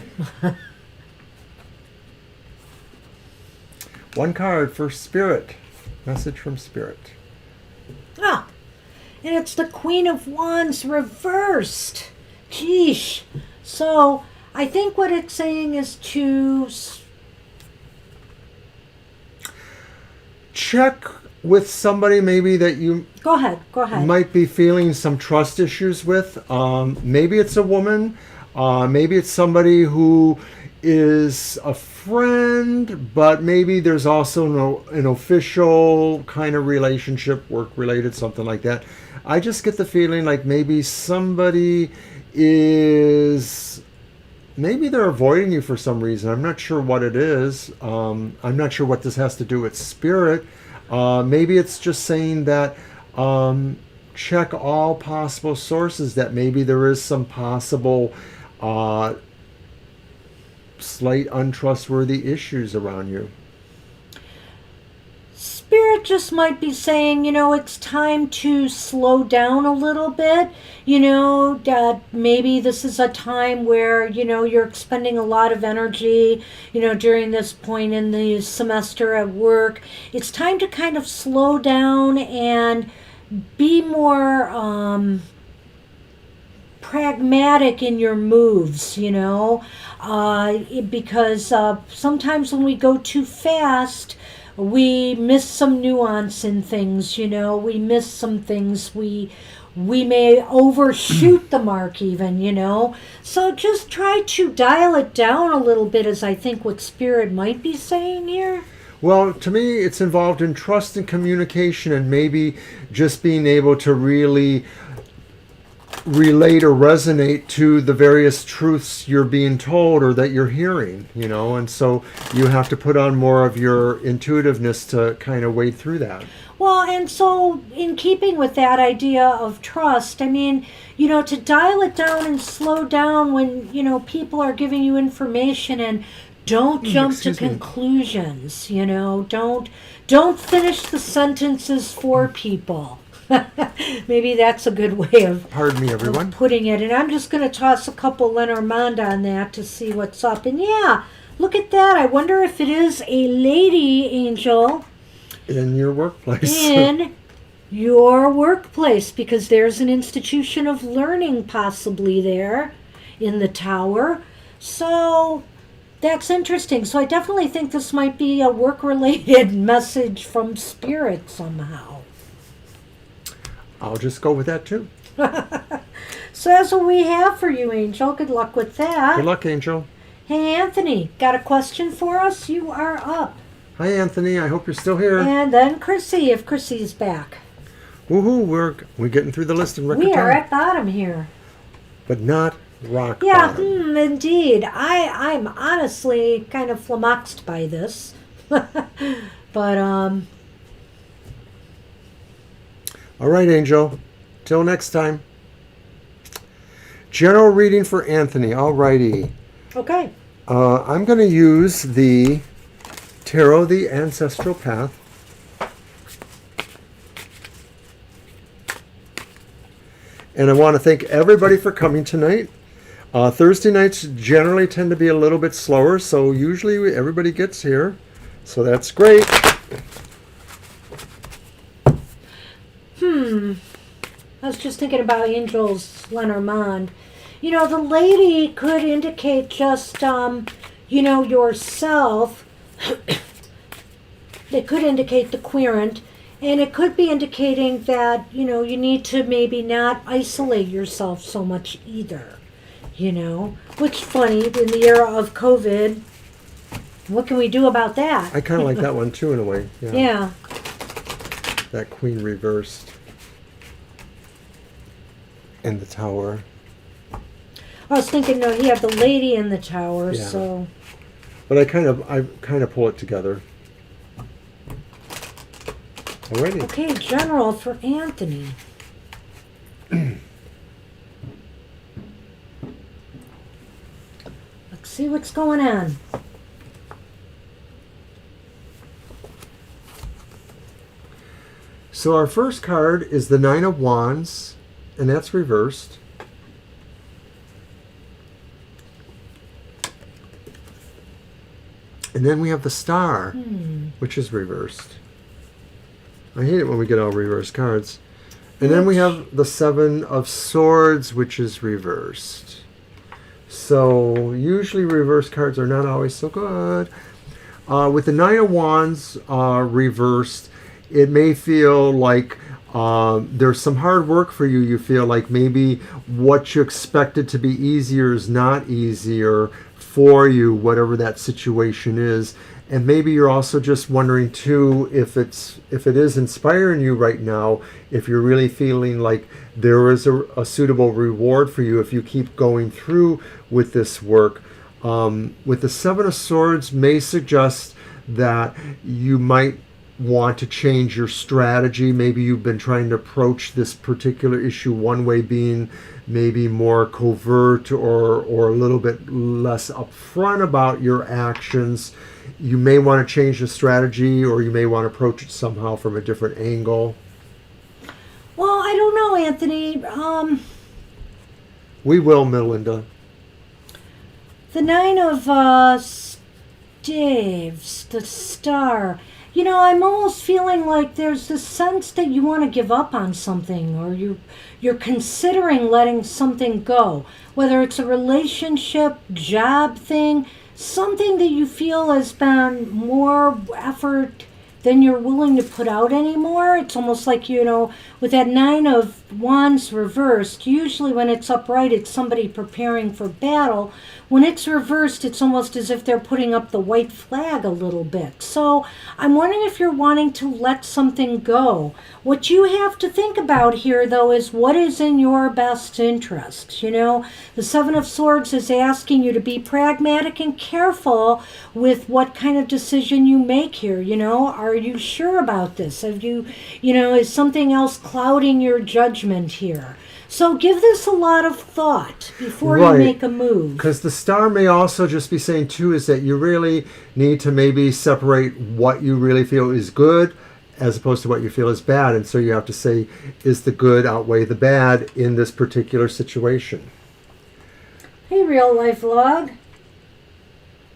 One card for Spirit. Message from Spirit. And it's the Queen of Wands reversed. Geesh. So I think what it's saying is to check with somebody maybe that you go ahead might be feeling some trust issues with. Maybe it's a woman, maybe it's somebody who is a friend, but maybe there's also an official kind of relationship, work related, something like that. I just get the feeling like maybe somebody is maybe they're avoiding you for some reason. I'm not sure what it is. I'm not sure what this has to do with spirit. Maybe it's just saying that check all possible sources, that maybe there is some possible slight untrustworthy issues around you. Spirit just might be saying, it's time to slow down a little bit. That maybe this is a time where, you're expending a lot of energy, during this point in the semester at work. It's time to kind of slow down and be more pragmatic in your moves, because sometimes when we go too fast, we miss some nuance in things, we miss some things, we may overshoot the mark even, so just try to dial it down a little bit, is I think what Spirit might be saying here. Well, to me, it's involved in trust and communication, and maybe just being able to really relate or resonate to the various truths you're being told or that you're hearing, and so you have to put on more of your intuitiveness to kind of wade through that. Well, and so in keeping with that idea of trust, I mean, to dial it down and slow down when, people are giving you information, and don't jump to conclusions, don't finish the sentences for people. Maybe that's a good way of, pardon me, everyone, of putting it. And I'm just going to toss a couple Lenormand on that to see what's up. And yeah, look at that. I wonder if it is a lady angel in your workplace. In your workplace, because there's an institution of learning possibly there in the tower. So that's interesting. So I definitely think this might be a work-related message from Spirit somehow. I'll just go with that too. So that's what we have for you, Angel. Good luck with that. Good luck, Angel. Hey, Anthony, got a question for us? You are up. Hi, Anthony. I hope you're still here. And then Chrissy, if Chrissy's back. Woohoo! We're getting through the list in record time. We are at bottom here. But not rock bottom. Yeah, indeed. I'm honestly kind of flummoxed by this. But, all right, Angel. Till next time. General reading for Anthony. All righty. Okay. I'm going to use the Tarot, the Ancestral Path. And I want to thank everybody for coming tonight. Thursday nights generally tend to be a little bit slower, so usually everybody gets here. So that's great. I was just thinking about Angel's Lenormand. The lady could indicate just, yourself. It could indicate the querent. And it could be indicating that, you need to maybe not isolate yourself so much either. Which, funny, in the era of COVID, what can we do about that? I kind of like that one too, in a way. Yeah. That queen reversed. In the tower. I was thinking, no, he had the lady in the tower, yeah. So. But I kind of pull it together. Alrighty. Okay, General for Anthony. Let's see what's going on. So our first card is the Nine of Wands, and that's reversed. And then we have the Star, which is reversed. I hate it when we get all reversed cards. And then we have the Seven of Swords, which is reversed. So usually reverse cards are not always so good. With the Nine of Wands reversed, it may feel like there's some hard work for you. You feel like maybe what you expected to be easier is not easier for you, whatever that situation is. And maybe you're also just wondering too if it is inspiring you right now, if you're really feeling like there is a suitable reward for you if you keep going through with this work. With the Seven of Swords may suggest that you might want to change your strategy. Maybe you've been trying to approach this particular issue one way, being maybe more covert or a little bit less upfront about your actions. You may want to change the strategy, or you may want to approach it somehow from a different angle. Well, I don't know, Anthony. We will, Melinda. The Nine of Staves, the Star. You know, I'm almost feeling like there's this sense that you want to give up on something, or you're considering letting something go. Whether it's a relationship, job thing, something that you feel has been more effort than you're willing to put out anymore. It's almost like, you know, with that Nine of Wands reversed, usually when it's upright, it's somebody preparing for battle. When it's reversed, it's almost as if they're putting up the white flag a little bit. So I'm wondering if you're wanting to let something go. What you have to think about here, though, is what is in your best interest. You know, the Seven of Swords is asking you to be pragmatic and careful with what kind of decision you make here. You know, are you sure about this? Have you, you know, is something else clouding your judgment here? So give this a lot of thought before you make a move. Because the Star may also just be saying, too, is that you really need to maybe separate what you really feel is good as opposed to what you feel is bad. And so you have to say, is the good outweigh the bad in this particular situation? Hey, real life log.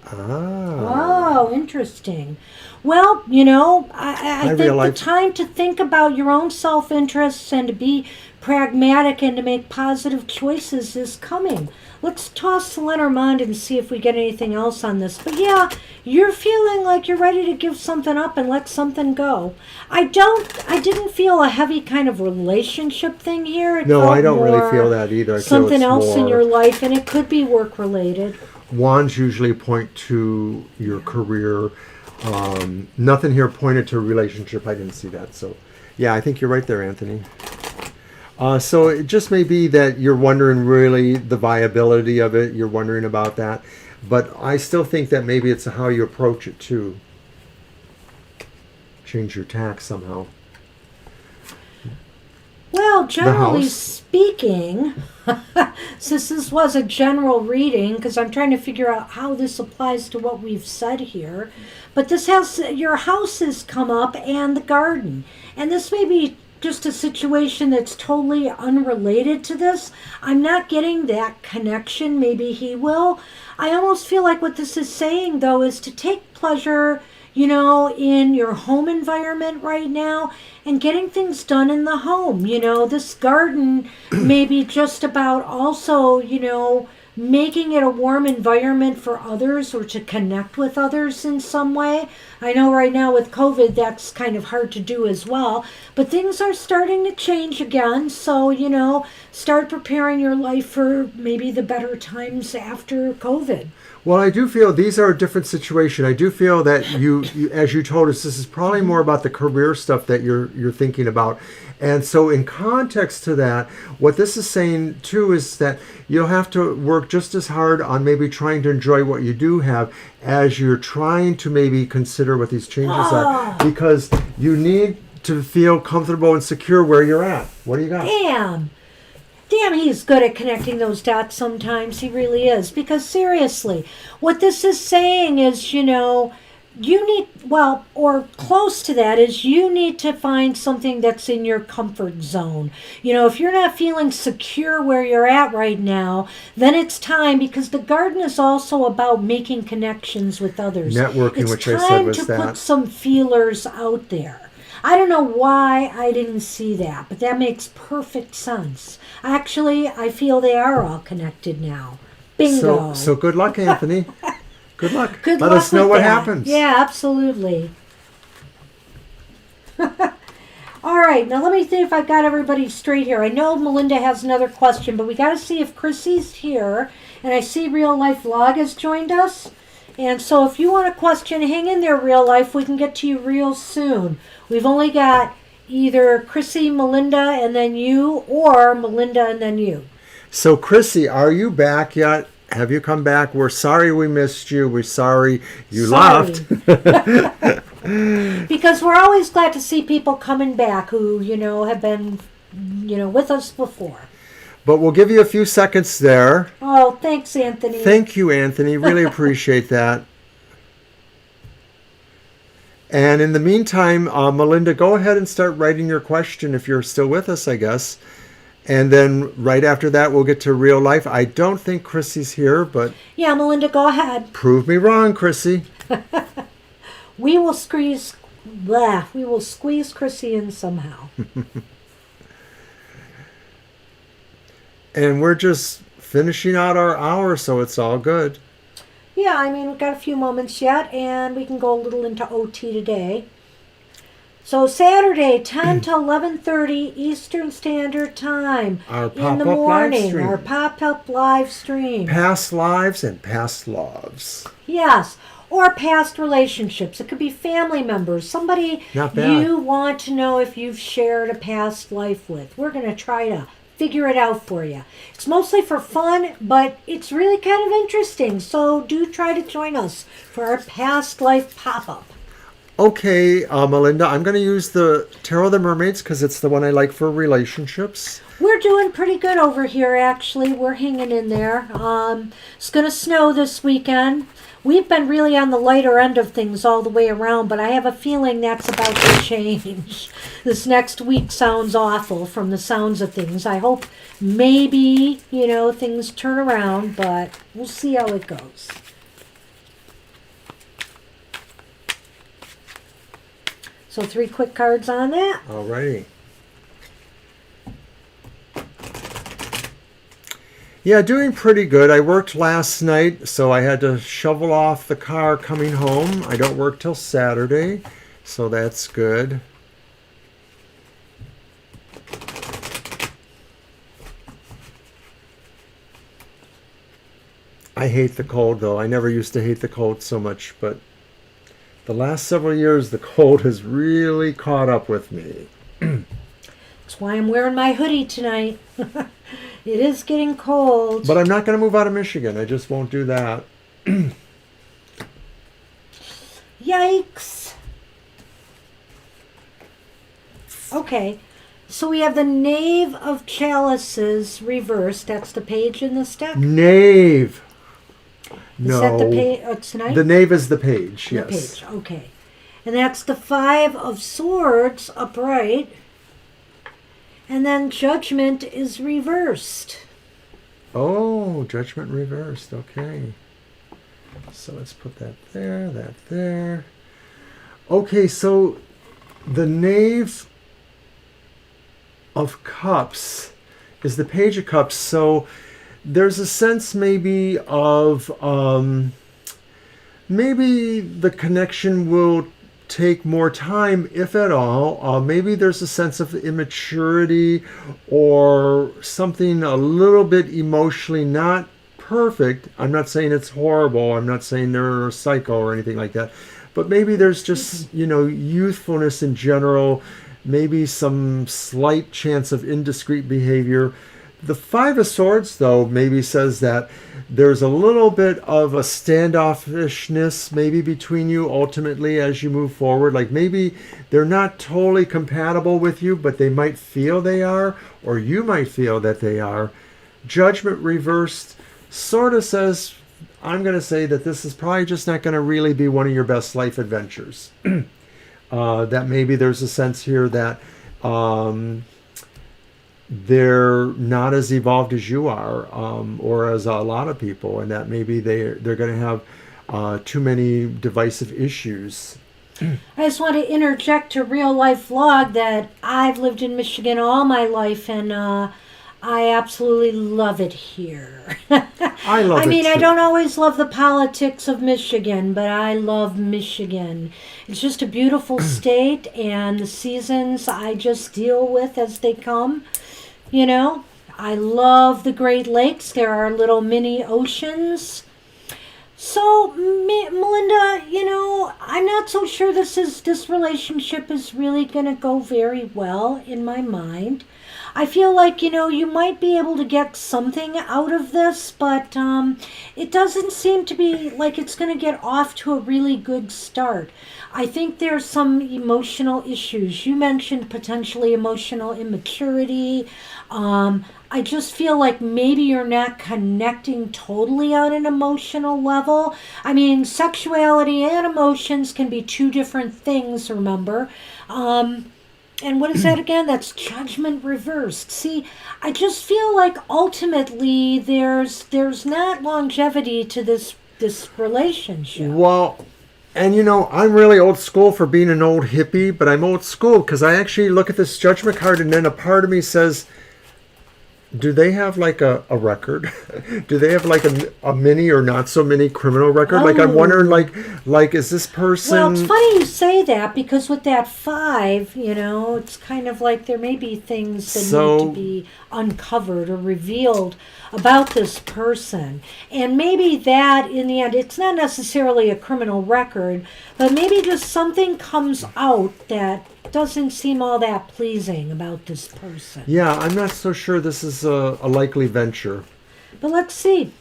Ah. Oh, interesting. Well, you know, I think the time to think about your own self-interests and to be pragmatic and to make positive choices is coming. Let's toss the Lenormand and see if we get anything else on this. But yeah, you're feeling like you're ready to give something up and let something go. I didn't feel a heavy kind of relationship thing here. No, I don't really feel that either. Something else in your life, and it could be work-related. Wands usually point to your career. Nothing here pointed to a relationship. I didn't see that. So, yeah, I think you're right there, Anthony. So it just may be that you're wondering really the viability of it. You're wondering about that. But I still think that maybe it's how you approach it, too. Change your tack somehow. Well, generally speaking, since this was a general reading, because I'm trying to figure out how this applies to what we've said here, but this has your houses come up and the garden. And this may be just a situation that's totally unrelated to this. I'm not getting that connection. Maybe he will. I almost feel like what this is saying, though, is to take pleasure, you know, in your home environment right now and getting things done in the home. You know, this garden may be just about also, you know, making it a warm environment for others or to connect with others in some way. I know right now with COVID that's kind of hard to do as well, but things are starting to change again. So, you know, start preparing your life for maybe the better times after COVID. Well, I do feel these are a different situation. I do feel that you as you told us, this is probably more about the career stuff that you're thinking about. And so in context to that, what this is saying too is that you'll have to work just as hard on maybe trying to enjoy what you do have as you're trying to maybe consider what these changes are. Because you need to feel comfortable and secure where you're at. What do you got? Damn, he's good at connecting those dots sometimes. He really is. Because seriously, what this is saying is, you know, you need, well, or close to that, is you need to find something that's in your comfort zone. You know, if you're not feeling secure where you're at right now, then it's time, because the garden is also about making connections with others. Networking, which I said was that. It's time to put some feelers out there. I don't know why I didn't see that, but that makes perfect sense. Actually, I feel they are all connected now. Bingo. So good luck, Anthony. Good luck. Let us know what happens. Yeah, absolutely. All right, now let me see if I've got everybody straight here. I know Melinda has another question, but we got to see if Chrissy's here. And I see Real Life Log has joined us. And so if you want a question, hang in there, real life. We can get to you real soon. We've only got either Chrissy, Melinda, and then you, or Melinda and then you. So, Chrissy, are you back yet? Have you come back? We're sorry we missed you. We're sorry you left. Because we're always glad to see people coming back who, have been, with us before. But we'll give you a few seconds there. Oh, thanks, Anthony. Thank you, Anthony. Really appreciate that. And in the meantime, Melinda, go ahead and start writing your question if you're still with us, I guess. And then right after that, we'll get to real life. I don't think Chrissy's here, but... Yeah, Melinda, go ahead. Prove me wrong, Chrissy. We will squeeze Chrissy in somehow. And we're just finishing out our hour, so it's all good. Yeah, I mean, we've got a few moments yet, and we can go a little into OT today. So Saturday, 10 to 11:30 Eastern Standard Time. Our in the morning, our pop-up live stream. Past lives and past loves. Yes, or past relationships. It could be family members, somebody you want to know if you've shared a past life with. We're going to try to figure it out for you. It's mostly for fun, but it's really kind of interesting. So do try to join us for our past life pop-up. Okay, Melinda, I'm going to use the Tarot of the Mermaids because it's the one I like for relationships. We're doing pretty good over here, actually. We're hanging in there. It's going to snow this weekend. We've been really on the lighter end of things all the way around, but I have a feeling that's about to change. This next week sounds awful from the sounds of things. I hope maybe, things turn around, but we'll see how it goes. So 3 quick cards on that. Alrighty. Yeah, doing pretty good. I worked last night, so I had to shovel off the car coming home. I don't work till Saturday, so that's good. I hate the cold, though. I never used to hate the cold so much, but the last several years, the cold has really caught up with me. That's why I'm wearing my hoodie tonight. It is getting cold. But I'm not going to move out of Michigan. I just won't do that. Yikes. Okay. So we have the Knave of Chalices reversed. That's the page in this deck? Knave. No. Is that the page tonight? The knave is the page, yes. The page, okay. And that's the 5 of Swords upright. And then Judgment is reversed. Oh, Judgment reversed. Okay. So let's put that there, that there. Okay, so the Knave of Cups is the Page of Cups. So there's a sense maybe of maybe the connection will take more time, if at all. Maybe there's a sense of immaturity or something a little bit emotionally not perfect. I'm not saying it's horrible. I'm not saying they're a psycho or anything like that. But maybe there's just, youthfulness in general, maybe some slight chance of indiscreet behavior. The 5 of Swords, though, maybe says that there's a little bit of a standoffishness maybe between you ultimately as you move forward. Like maybe they're not totally compatible with you, but they might feel they are, or you might feel that they are. Judgment reversed sort of says, I'm going to say that this is probably just not going to really be one of your best life adventures. That maybe there's a sense here that they're not as evolved as you are, or as a lot of people, and that maybe they're going to have too many divisive issues. I just want to interject to real life vlog that I've lived in Michigan all my life, and I absolutely love it here. I love it too. I don't always love the politics of Michigan, but I love Michigan. It's just a beautiful state, and the seasons I just deal with as they come. I love the Great Lakes. There are little mini oceans. So, Melinda, I'm not so sure this relationship is really going to go very well in my mind. I feel like, you might be able to get something out of this, but it doesn't seem to be like it's going to get off to a really good start. I think there's some emotional issues. You mentioned potentially emotional immaturity. I just feel like maybe you're not connecting totally on an emotional level. I mean, sexuality and emotions can be two different things, remember? And what is that again? That's judgment reversed. See, I just feel like ultimately there's not longevity to this relationship. Well, and I'm really old school for being an old hippie, but I'm old school because I actually look at this judgment card and then a part of me says, do they have like a record? Do they have like a mini or not so mini criminal record? Like I'm wondering, like is this person? Well, it's funny you say that because with that 5, it's kind of like there may be things that need to be uncovered or revealed about this person, and maybe that in the end, it's not necessarily a criminal record, but maybe just something comes out that doesn't seem all that pleasing about this person. Yeah, I'm not so sure this is a likely venture. But let's see.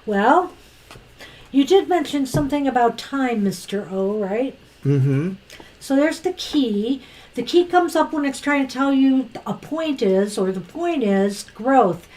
Well, you did mention something about time, Mr. O, right? Mm-hmm. So there's the key. The key comes up when it's trying to tell you the point is growth.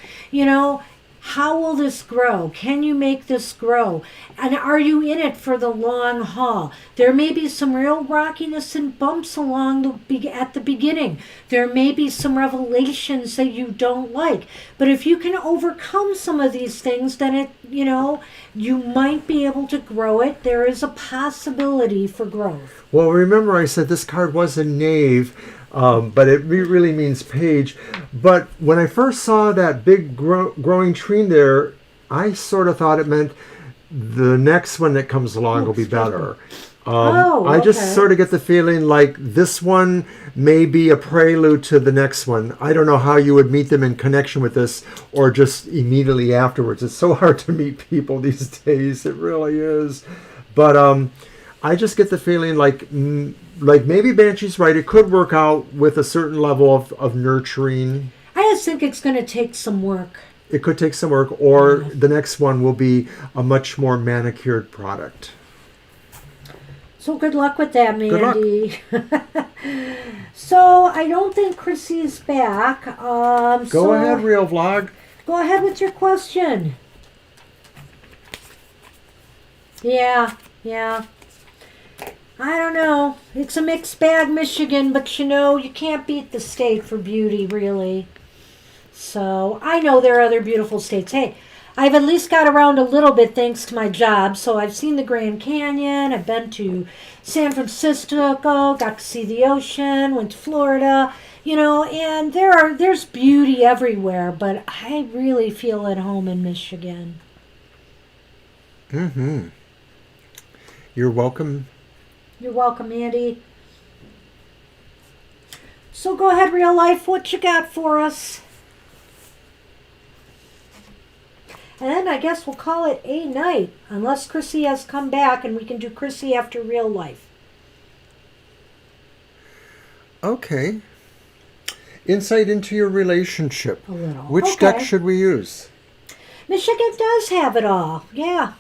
How will this grow? Can you make this grow? And are you in it for the long haul? There may be some real rockiness and bumps along at the beginning. There may be some revelations that you don't like. But if you can overcome some of these things, then you might be able to grow it. There is a possibility for growth. Well, remember I said this card was a knave. But it really means page. But when I first saw that big growing tree there, I sort of thought it meant the next one that comes along will be better. I just sort of get the feeling like this one may be a prelude to the next one. I don't know how you would meet them in connection with this or just immediately afterwards. It's so hard to meet people these days. It really is. But I just get the feeling like maybe Banshee's right. It could work out with a certain level of nurturing. I just think it's going to take some work. It could take some work, or the next one will be a much more manicured product. So good luck with that, Mandy. Good luck. So I don't think Chrissy's back. Go ahead, Real Vlog. Go ahead with your question. Yeah. I don't know. It's a mixed bag, Michigan, but you can't beat the state for beauty, really. So I know there are other beautiful states. Hey, I've at least got around a little bit thanks to my job. So I've seen the Grand Canyon. I've been to San Francisco, got to see the ocean, went to Florida, and there's beauty everywhere. But I really feel at home in Michigan. Mm-hmm. You're welcome. You're welcome, Andy. So go ahead, Real Life. What you got for us? And then I guess we'll call it a night, unless Chrissy has come back and we can do Chrissy after Real Life. Okay. Insight into your relationship. A little. Which deck should we use? Michigan does have it all. Yeah.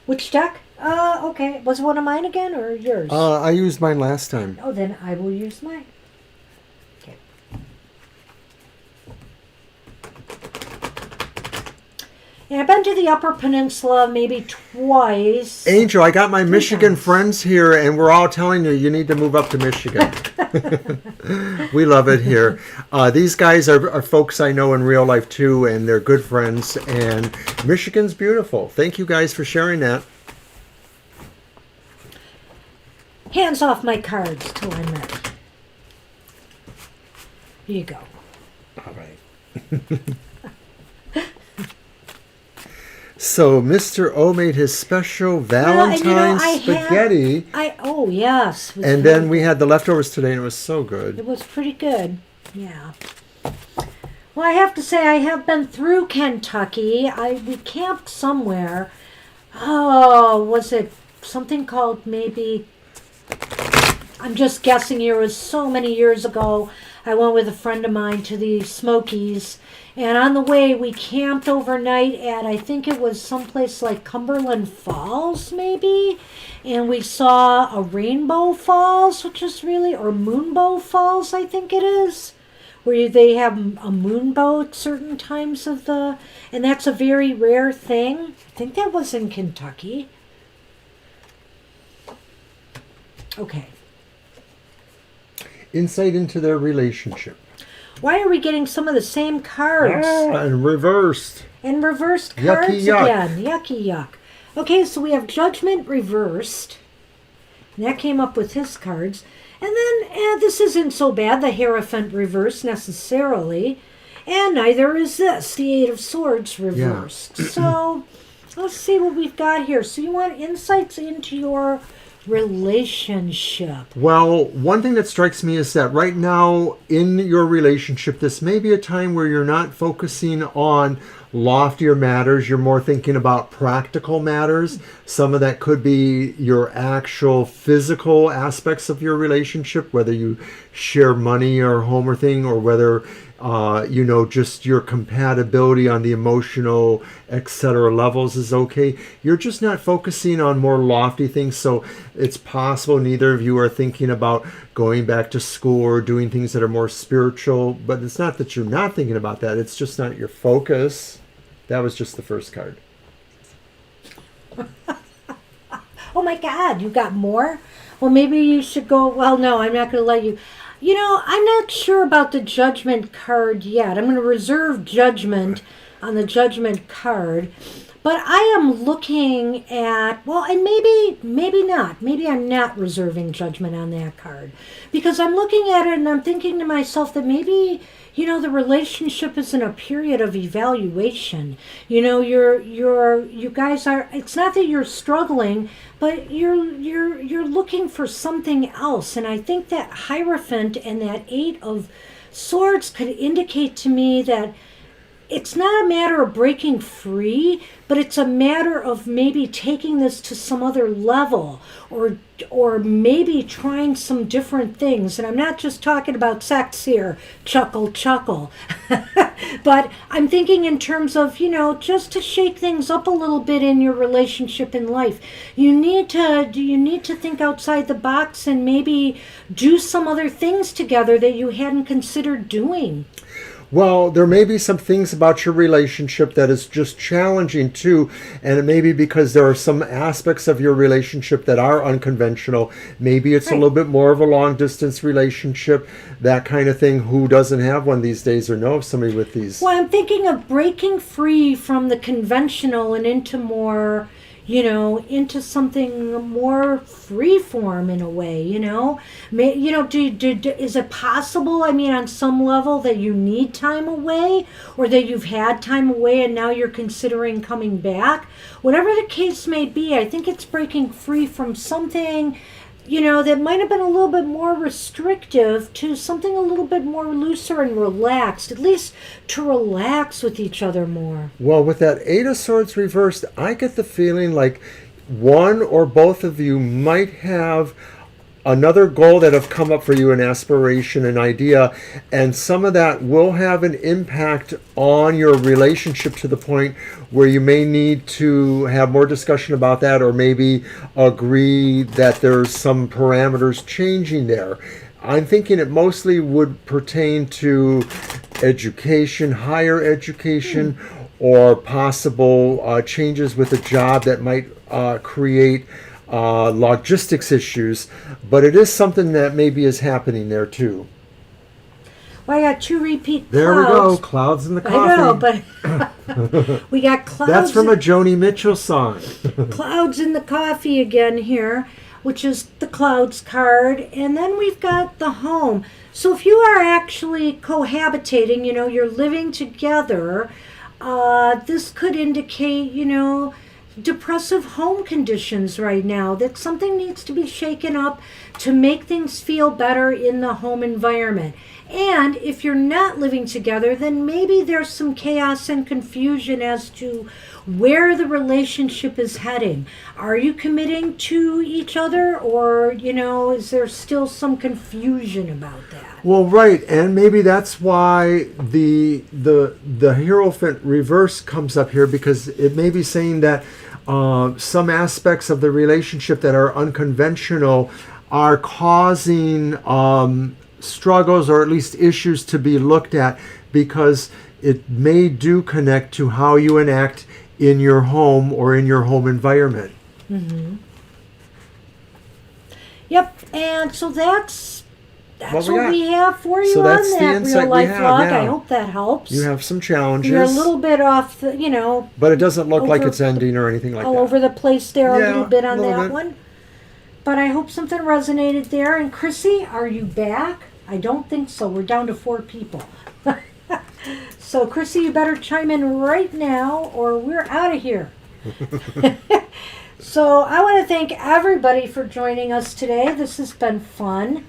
Which deck? Okay. Was it one of mine again or yours? I used mine last time. Oh, then I will use mine. Okay. And I've been to the Upper Peninsula maybe twice. Angel, I got my Michigan friends here, and we're all telling you need to move up to Michigan. We love it here. These guys are folks I know in real life, too, and they're good friends. And Michigan's beautiful. Thank you guys for sharing that. Hands off my cards till I'm ready. Here you go. All right. So Mr. O made his special Valentine's spaghetti. Oh yes. And then we had the leftovers today, and it was so good. It was pretty good. Yeah. Well, I have to say I have been through Kentucky. We camped somewhere. Oh, was it something called maybe? I'm just guessing here. It was so many years ago. I went with a friend of mine to the Smokies, and on the way we camped overnight at, I think it was someplace like Cumberland Falls, maybe, and we saw a Rainbow Falls, which is really, or Moonbow Falls, I think it is, where they have a moonbow at certain times of the, and that's a very rare thing. I think that was in Kentucky. Okay. Insight into their relationship. Why are we getting some of the same cards? And reversed. And reversed cards Yucky yuck. again. Yucky yuck. Okay, so we have Judgment reversed. And that came up with his cards. And then, this isn't so bad, the Hierophant reversed necessarily. And neither is this, the Eight of Swords reversed. Yeah. So, let's see what we've got here. So you want insights into your relationship. Well, one thing that strikes me is that right now in your relationship, this may be a time where you're not focusing on loftier matters. You're more thinking about practical matters. Some of that could be your actual physical aspects of your relationship, whether you share money or home or thing, or whether just your compatibility on the emotional, etc. levels is okay. You're just not focusing on more lofty things. So it's possible neither of you are thinking about going back to school or doing things that are more spiritual. But it's not that you're not thinking about that. It's just not your focus. That was just the first card. Oh my God, you got more? Well, maybe you should go. Well, no, I'm not going to let you. You know, I'm not sure about the Judgment card yet. I'm going to reserve Judgment on the Judgment card. But I am looking at, well, and maybe not. Maybe I'm not reserving Judgment on that card. Because I'm looking at it and I'm thinking to myself that maybe, the relationship is in a period of evaluation. You guys are, it's not that you're struggling, but you're looking for something else. And I think that Hierophant and that Eight of Swords could indicate to me that it's not a matter of breaking free, but it's a matter of maybe taking this to some other level, or maybe trying some different things. And I'm not just talking about sex here, chuckle, but I'm thinking in terms of, just to shake things up a little bit in your relationship in life. You need to think outside the box and maybe do some other things together that you hadn't considered doing. Well, there may be some things about your relationship that is just challenging too, and it may be because there are some aspects of your relationship that are unconventional. Maybe it's a little bit more of a long-distance relationship, that kind of thing. Who doesn't have one these days or know of somebody with these? Well, I'm thinking of breaking free from the conventional and into more, into something more free form in a way, is it possible, on some level that you need time away, or that you've had time away and now you're considering coming back? Whatever the case may be, I think it's breaking free from something, that might have been a little bit more restrictive to something a little bit more looser and relaxed, at least to relax with each other more. Well, with that Eight of Swords reversed, I get the feeling like one or both of you might have another goal that have come up for you, an aspiration, an idea, and some of that will have an impact on your relationship to the point where you may need to have more discussion about that, or maybe agree that there's some parameters changing there. I'm thinking it mostly would pertain to education, higher education, or possible changes with a job that might create logistics issues, but it is something that maybe is happening there too. Well, I got two repeat clouds. There we go, clouds in the coffee. I know, but we got clouds. That's from a Joni Mitchell song. Clouds in the coffee again here, which is the clouds card, and then we've got the home. So if you are actually cohabitating, you're living together, this could indicate, depressive home conditions right now, that something needs to be shaken up to make things feel better in the home environment. And if you're not living together, then maybe there's some chaos and confusion as to where the relationship is heading. Are you committing to each other, or, is there still some confusion about that? Well, right, and maybe that's why the Hierophant reverse comes up here, because it may be saying that some aspects of the relationship that are unconventional are causing struggles, or at least issues to be looked at, because it may do connect to how you enact in your home or in your home environment. Mm-hmm. Yep, and so that's what we have for you on that real life vlog. Yeah. I hope that helps. You have some challenges. You're a little bit off, but it doesn't look like it's ending or anything like that. All over the place there, a little bit on that one. But I hope something resonated there. And Chrissy, are you back? I don't think so. We're down to 4 people. So, Chrissy, you better chime in right now, or we're out of here. So, I want to thank everybody for joining us today. This has been fun.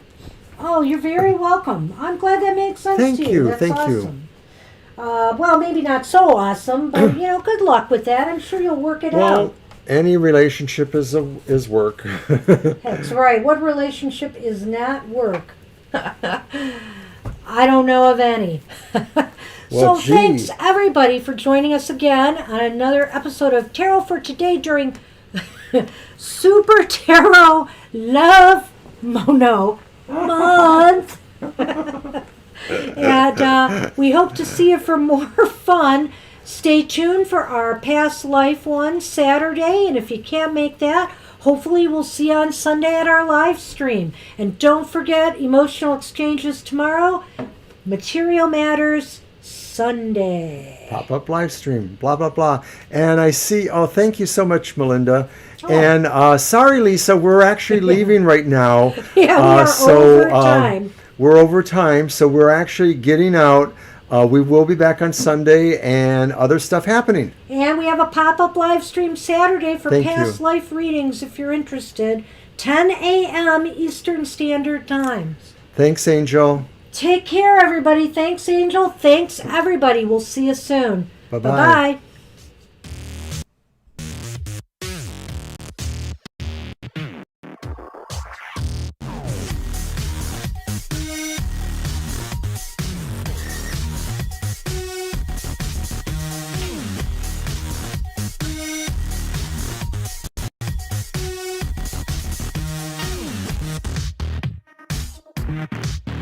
Oh, you're very welcome. I'm glad that made sense to you. That's awesome. Well, maybe not so awesome, but, good luck with that. I'm sure you'll work it out. Any relationship is work. That's right. What relationship is not work? I don't know of any. So thanks everybody for joining us again on another episode of Tarot for Today during Super Tarot Love Mono Month. And we hope to see you for more fun. Stay tuned for our past life one Saturday, and if you can't make that, hopefully we'll see you on Sunday at our live stream. And don't forget, emotional exchanges tomorrow, material matters Sunday. Pop-up live stream, blah, blah, blah. And I see, thank you so much, Melinda. Oh. And sorry, Lisa, we're actually leaving right now. Yeah, over time. We're over time, so we're actually getting out. We will be back on Sunday and other stuff happening. And we have a pop-up live stream Saturday for past life readings if you're interested. 10 a.m. Eastern Standard Time. Thanks, Angel. Take care, everybody. Thanks, Angel. Thanks, everybody. We'll see you soon. Bye-bye. Bye.